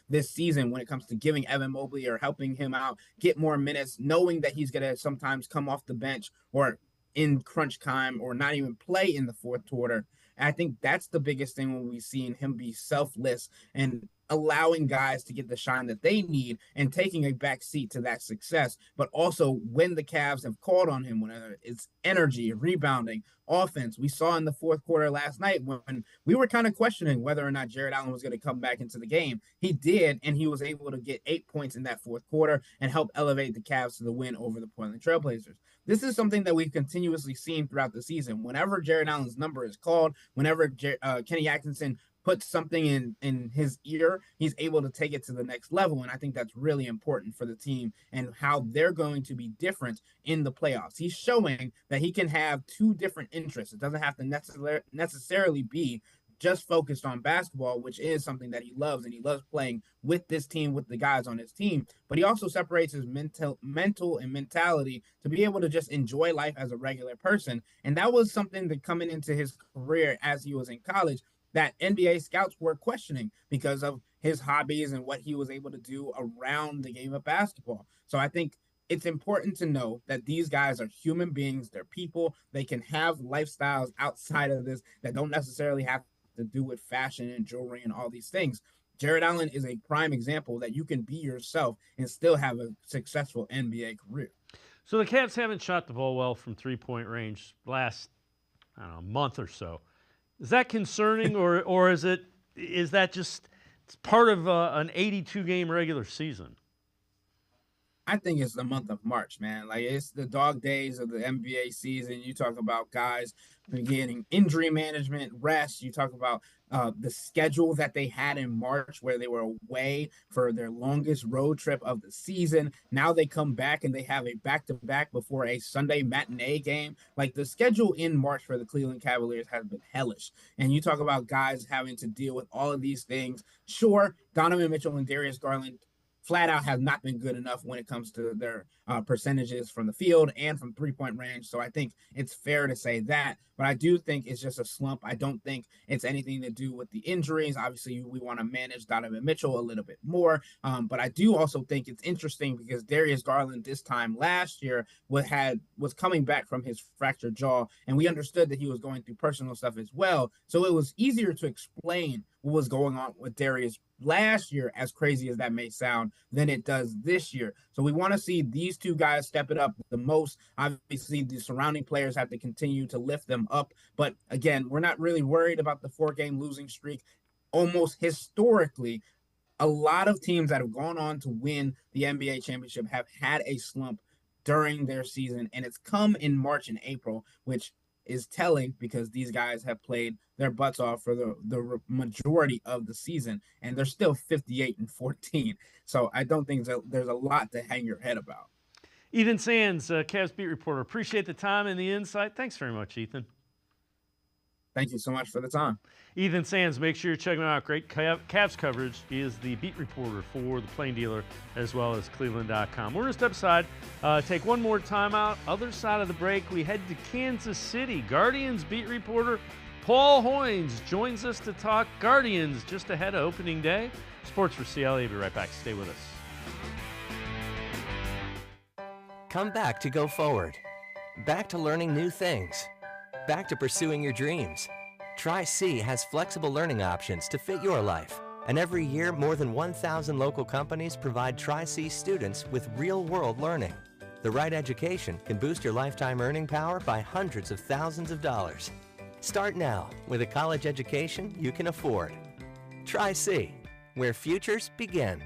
this season when it comes to giving Evan Mobley or helping him out get more minutes, knowing that he's going to sometimes come off the bench or in crunch time or not even play in the fourth quarter, I think that's the biggest thing when we've seen him be selfless and allowing guys to get the shine that they need and taking a back seat to that success. But also when the Cavs have called on him, whether it's energy, rebounding, offense. We saw in the fourth quarter last night when we were kind of questioning whether or not Jared Allen was going to come back into the game. He did, and he was able to get 8 points in that fourth quarter and help elevate the Cavs to the win over the Portland Trailblazers. This is something that we've continuously seen throughout the season. Whenever Jared Allen's number is called, whenever Kenny Atkinson puts something in his ear, he's able to take it to the next level. And I think that's really important for the team and how they're going to be different in the playoffs. He's showing that he can have two different interests. It doesn't have to necessarily be just focused on basketball, which is something that he loves, and he loves playing with this team, with the guys on his team. But he also separates his mental and mentality to be able to just enjoy life as a regular person. And that was something that coming into his career as he was in college that NBA scouts were questioning because of his hobbies and what he was able to do around the game of basketball. So I think it's important to know that these guys are human beings. They're people. They can have lifestyles outside of this that don't necessarily have to do with fashion and jewelry and all these things. Jared Allen is a prime example that you can be yourself and still have a successful NBA career. So the Cavs haven't shot the ball well from three-point range last, I don't know, month or so. Is that concerning, or is that just it's part of an 82-game regular season? I think it's the month of March, man. Like, it's the dog days of the NBA season. You talk about guys getting injury management, rest. You talk about the schedule that they had in March where they were away for their longest road trip of the season. Now they come back and they have a back-to-back before a Sunday matinee game. Like, the schedule in March for the Cleveland Cavaliers has been hellish. And you talk about guys having to deal with all of these things. Sure, Donovan Mitchell and Darius Garland flat out have not been good enough when it comes to their percentages from the field and from three-point range. So I think it's fair to say that. But I do think it's just a slump. I don't think it's anything to do with the injuries. Obviously, we want to manage Donovan Mitchell a little bit more. But I do also think it's interesting because Darius Garland this time last year was coming back from his fractured jaw, and we understood that he was going through personal stuff as well. So it was easier to explain what was going on with Darius last year, as crazy as that may sound, than it does this year. So we want to see these two guys step it up the most. Obviously, the surrounding players have to continue to lift them up. But again, we're not really worried about the 4-game losing streak. Almost historically, a lot of teams that have gone on to win the NBA championship have had a slump during their season, and it's come in March and April, which is telling because these guys have played their butts off for the majority of the season, and they're still 58-14. So I don't think there's a lot to hang your head about. Ethan Sands, Cavs beat reporter. Appreciate the time and the insight. Thanks very much, Ethan. Thank you so much for the time. Ethan Sands, make sure you're checking him out. Great Cavs coverage. He is the beat reporter for the Plain Dealer as well as cleveland.com. We're going to step aside, take one more time out. Other side of the break, we head to Kansas City. Guardians beat reporter Paul Hoynes joins us to talk Guardians just ahead of opening day. Sports4CLE, be right back. Stay with us. Come back to go forward. Back to learning new things. Back to pursuing your dreams. Tri-C has flexible learning options to fit your life. And every year, more than 1,000 local companies provide Tri-C students with real-world learning. The right education can boost your lifetime earning power by hundreds of thousands of dollars. Start now with a college education you can afford. Tri-C, where futures begin.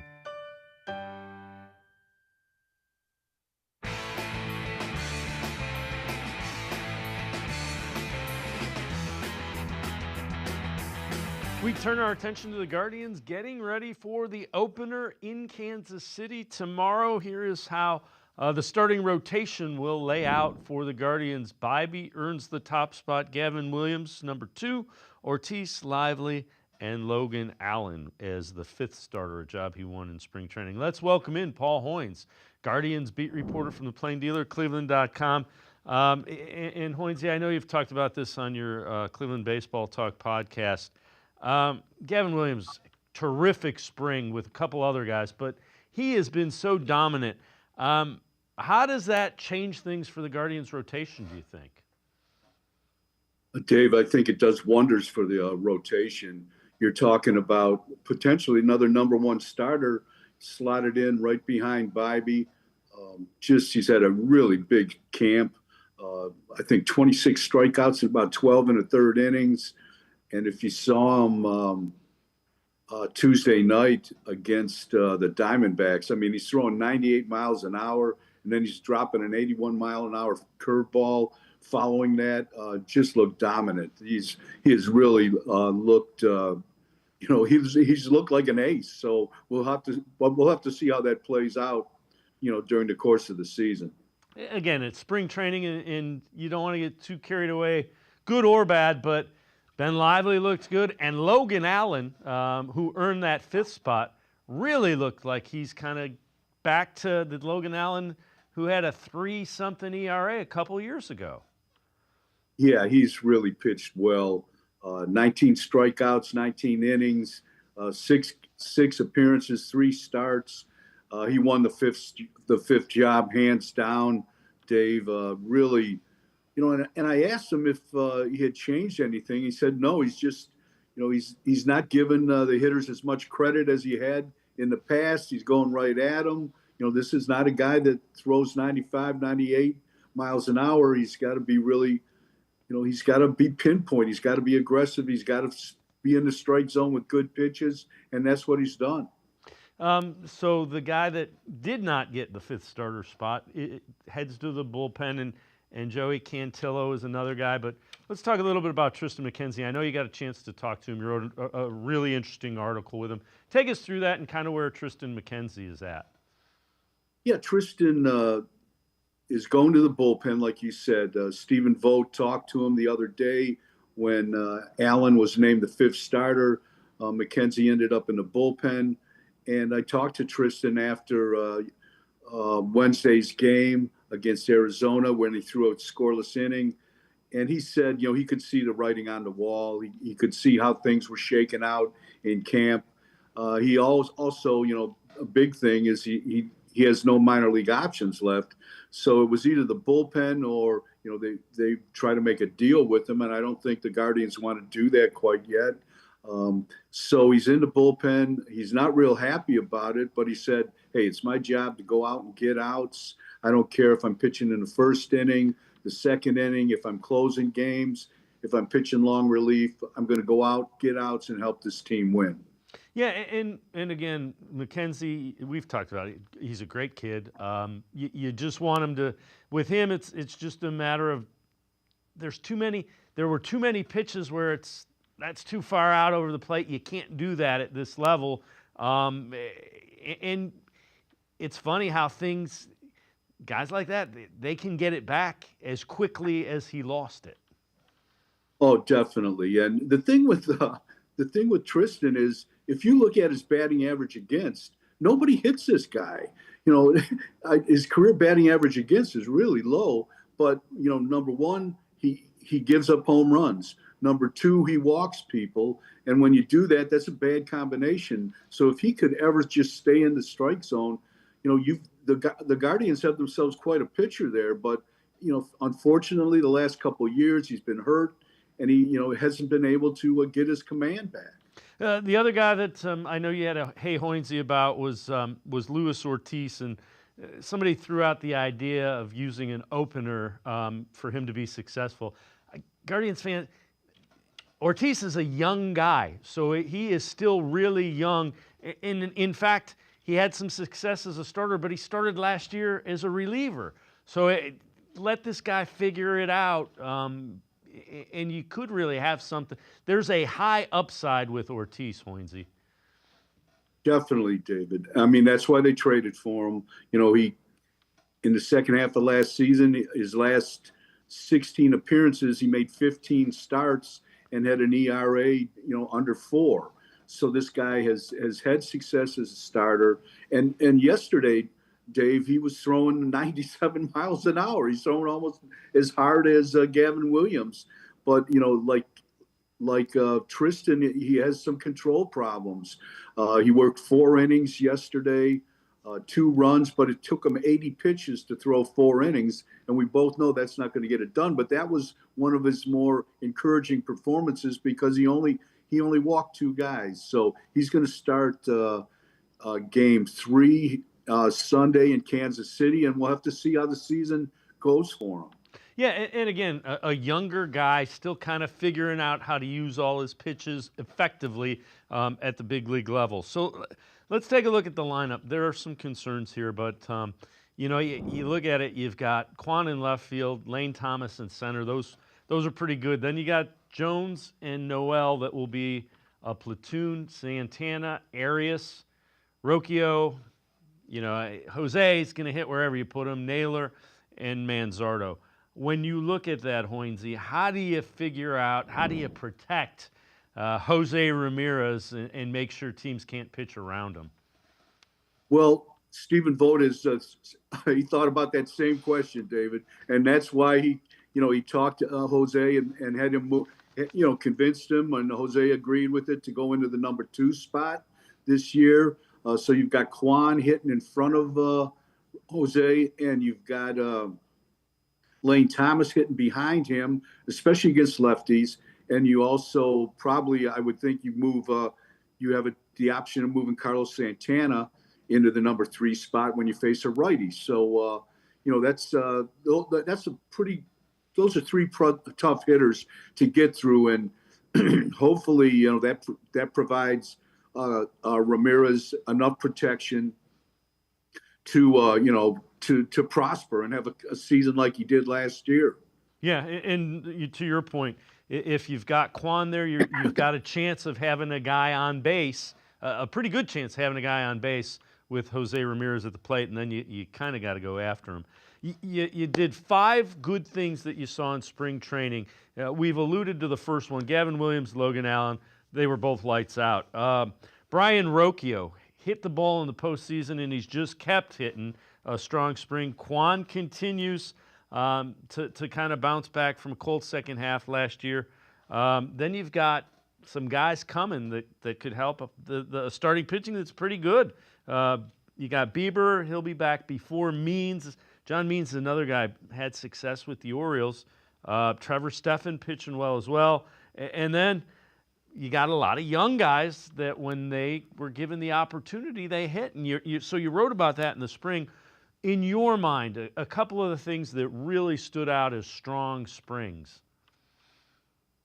We turn our attention to the Guardians getting ready for the opener in Kansas City tomorrow. Here is how the starting rotation will lay out for the Guardians. Bybee earns the top spot. Gavin Williams, number 2. Ortiz, Lively, and Logan Allen as the 5th starter, a job he won in spring training. Let's welcome in Paul Hoynes, Guardians beat reporter from the Plain Dealer, cleveland.com. And Hoynes, I know you've talked about this on your Cleveland Baseball Talk podcast. Gavin Williams, terrific spring with a couple other guys, but he has been so dominant. How does that change things for the Guardians' rotation, do you think? Dave, I think it does wonders for the rotation. You're talking about potentially another number 1 starter slotted in right behind Bybee. He's had a really big camp. I think 26 strikeouts in about 12 1/3 innings. And if you saw him Tuesday night against the Diamondbacks, I mean, he's throwing 98 miles an hour, and then he's dropping an 81-mile-an-hour curveball. Following that, just looked dominant. He has really looked, he's looked like an ace. So we'll have to see how that plays out, during the course of the season. Again, it's spring training, and you don't want to get too carried away, good or bad, but Ben Lively looked good, and Logan Allen, who earned that 5th spot, really looked like he's kind of back to the Logan Allen who had a 3-something ERA a couple years ago. Yeah, he's really pitched well. 19 strikeouts, 19 innings, six appearances, 3 starts. He won the fifth job hands down. Dave, really. And I asked him if he had changed anything. He said no. He's just, he's not giving the hitters as much credit as he had in the past. He's going right at them. This is not a guy that throws 95, 98 miles an hour. He's got to be really, he's got to be pinpoint. He's got to be aggressive. He's got to be in the strike zone with good pitches, and that's what he's done. So the guy that did not get the 5th starter spot heads to the bullpen, and Joey Cantillo is another guy. But let's talk a little bit about Tristan McKenzie. I know you got a chance to talk to him. You wrote a really interesting article with him. Take us through that and kind of where Tristan McKenzie is at. Yeah, Tristan is going to the bullpen, like you said. Stephen Vogt talked to him the other day when Allen was named the 5th starter. McKenzie ended up in the bullpen. And I talked to Tristan after Wednesday's game against Arizona when he threw a scoreless inning. And he said, he could see the writing on the wall. He could see how things were shaking out in camp. He also, a big thing is he has no minor league options left. So it was either the bullpen or, they try to make a deal with him. And I don't think the Guardians want to do that quite yet. So he's in the bullpen. He's not real happy about it, but he said, hey, it's my job to go out and get outs. I don't care if I'm pitching in the 1st inning, the 2nd inning, if I'm closing games, if I'm pitching long relief, I'm going to go out, get outs, and help this team win. Yeah, and again, McKenzie, we've talked about it. He's a great kid. You just want him to. With him, it's just a matter of there were too many pitches where that's too far out over the plate. You can't do that at this level. And it's funny how guys like that, they can get it back as quickly as he lost it. Oh, definitely. And the thing with Tristan is, if you look at his batting average against, nobody hits this guy. You know, his career batting average against is really low. But number one, he gives up home runs. Number two, he walks people, and when you do that, that's a bad combination. So if he could ever just stay in the strike zone, the Guardians have themselves quite a pitcher there. But unfortunately, the last couple of years he's been hurt, and he hasn't been able to get his command back. The other guy that I know you had a hey Hoynesy about was Luis Ortiz, and somebody threw out the idea of using an opener for him to be successful. Guardians fan, Ortiz is a young guy, so he is still really young. In fact, he had some success as a starter, but he started last year as a reliever. So let this guy figure it out, and you could really have something. There's a high upside with Ortiz, Hoynesy. Definitely, David. I mean, that's why they traded for him. He in the second half of last season, his last 16 appearances, he made 15 starts and had an ERA, under 4. So this guy has had success as a starter. And yesterday, Dave, he was throwing 97 miles an hour. He's throwing almost as hard as Gavin Williams. But, like Tristan, he has some control problems. He worked 4 innings yesterday, 2 runs, but it took him 80 pitches to throw 4 innings. And we both know that's not going to get it done. But that was one of his more encouraging performances because he only walked 2 guys. So he's going to start game 3 Sunday in Kansas City, and we'll have to see how the season goes for him. Yeah, and again, a younger guy still kind of figuring out how to use all his pitches effectively at the big league level. So let's take a look at the lineup. There are some concerns here, but you look at it. You've got Quan in left field, Lane Thomas in center. Those are pretty good. Then you got Jones and Noel that will be a platoon. Santana, Arias, Rocchio. Jose is going to hit wherever you put him. Naylor and Manzardo. When you look at that, Hoynesy, how do you figure out, how do you protect Jose Ramirez and make sure teams can't pitch around him? Well, Stephen Vogt he thought about that same question, David, and that's why he talked to Jose and had him move, convinced him, and Jose agreed with it to go into the number 2 spot this year. So you've got Quan hitting in front of Jose, and you've got Lane Thomas hitting behind him, especially against lefties. And you also probably, I would think, you have the option of moving Carlos Santana into the number 3 spot when you face a righty. So that's a pretty. Those are 3 tough hitters to get through, and hopefully, that provides Ramirez enough protection to prosper and have a season like he did last year. Yeah, and to your point, if you've got Quan there, you've got a chance of having a guy on base, a pretty good chance of having a guy on base with Jose Ramirez at the plate, and then you kind of got to go after him. You did 5 good things that you saw in spring training. We've alluded to the first one. Gavin Williams, Logan Allen, they were both lights out. Brian Rocchio hit the ball in the postseason, and he's just kept hitting a strong spring. Quan continues to kind of bounce back from a cold second half last year. Then you've got some guys coming that could help. The starting pitching that's pretty good. You got Bieber, he'll be back before Means. John Means is another guy, had success with the Orioles. Trevor Stephan pitching well as well. And then you got a lot of young guys that when they were given the opportunity, they hit. And so you wrote about that in the spring. In your mind, a couple of the things that really stood out as strong springs.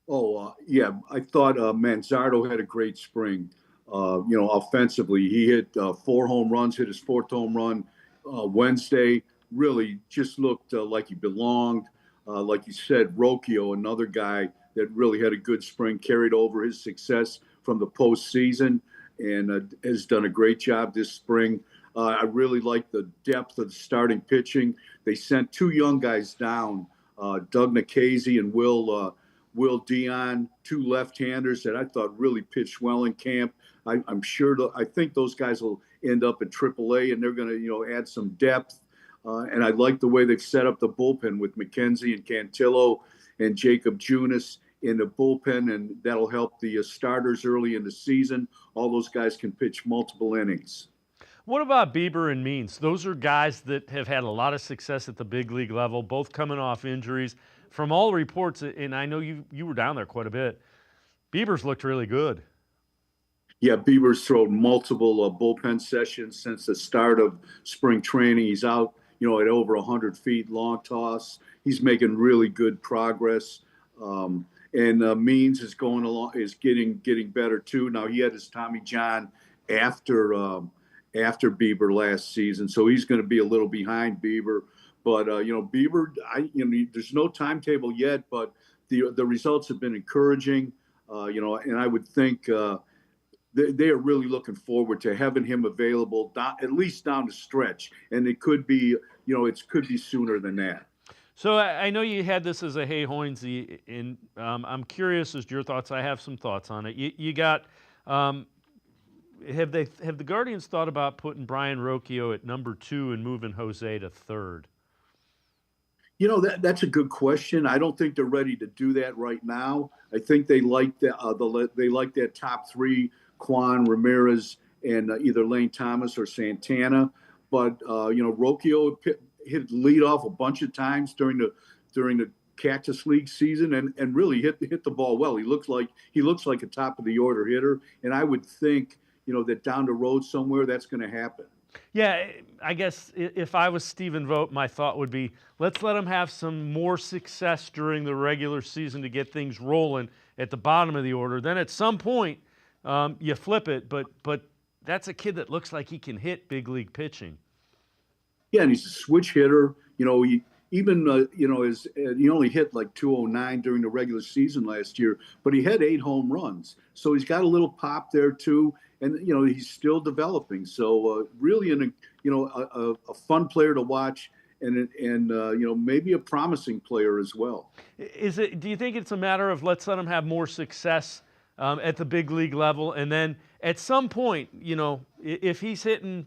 Yeah, I thought Manzardo had a great spring. Offensively, he hit 4 home runs, hit his 4th home run Wednesday. Really just looked like he belonged. Like you said, Rocchio, another guy that really had a good spring, carried over his success from the postseason and has done a great job this spring. I really like the depth of the starting pitching. They sent 2 young guys down, Doug Nikhazy and Will Will Dion, two left-handers that I thought really pitched well in camp. I'm sure I think those guys will end up at AAA, and they're going to add some depth. And I like the way they've set up the bullpen with McKenzie and Cantillo and Jacob Junis in the bullpen, and that'll help the starters early in the season. All those guys can pitch multiple innings. What about Bieber and Means? Those are guys that have had a lot of success at the big league level, both coming off injuries. From all reports, and I know you were down there quite a bit, Bieber's looked really good. Yeah, Bieber's thrown multiple bullpen sessions since the start of spring training. He's out, at over 100 feet, long toss. He's making really good progress. And Means is going along, is getting better too. Now he had his Tommy John after Bieber last season, so he's going to be a little behind Bieber. But Bieber, there's no timetable yet, but the results have been encouraging. And I would think they are really looking forward to having him available at least down the stretch, and it could be could be sooner than that. So I know you had this as a hey Hoynes, and I'm curious as to your thoughts. I have some thoughts on it. You got. Have the Guardians thought about putting Brian Rocchio at number 2 and moving Jose to 3rd? That's a good question. I don't think they're ready to do that right now. I think they like that top 3, Quan, Ramirez, and either Lane Thomas or Santana. But Rocchio hit lead off a bunch of times during the Cactus League season and really hit the ball well. He looks like a top of the order hitter, and I would think that down the road somewhere that's going to happen. Yeah, I guess if I was Stephen Vogt, my thought would be let's let him have some more success during the regular season to get things rolling at the bottom of the order. Then at some point you flip it, but that's a kid that looks like he can hit big league pitching. Yeah, and he's a switch hitter. He only hit like 209 during the regular season last year, but he had 8 home runs. So he's got a little pop there too, and he's still developing. So really, a fun player to watch, and maybe a promising player as well. Do you think it's a matter of let's let him have more success at the big league level, and then at some point, if he's hitting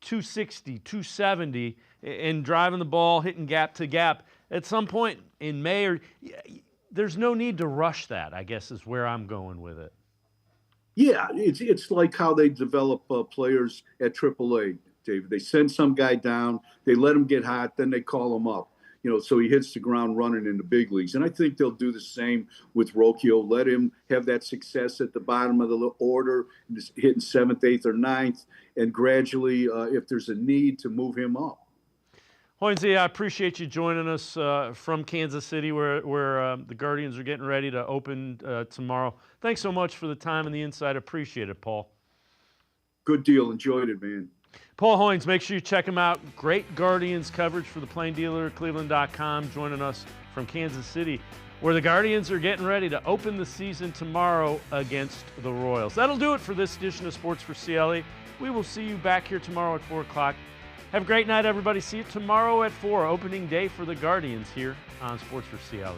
260, 270 and driving the ball, hitting gap to gap, at some point in May, there's no need to rush that, I guess is where I'm going with it. Yeah, it's like how they develop players at AAA, David. They send some guy down, they let him get hot, then they call him up. So he hits the ground running in the big leagues. And I think they'll do the same with Rocchio. Let him have that success at the bottom of the order, hitting 7th, 8th, or 9th, and gradually, if there's a need, to move him up. Hoynes, I appreciate you joining us from Kansas City where the Guardians are getting ready to open tomorrow. Thanks so much for the time and the insight. Appreciate it, Paul. Good deal. Enjoyed it, man. Paul Hoynes, make sure you check him out. Great Guardians coverage for the Plain Dealer, cleveland.com, joining us from Kansas City, where the Guardians are getting ready to open the season tomorrow against the Royals. That'll do it for this edition of Sports for CLE. We will see you back here tomorrow at 4 o'clock. Have a great night, everybody. See you tomorrow at 4, opening day for the Guardians here on Sports for CLE.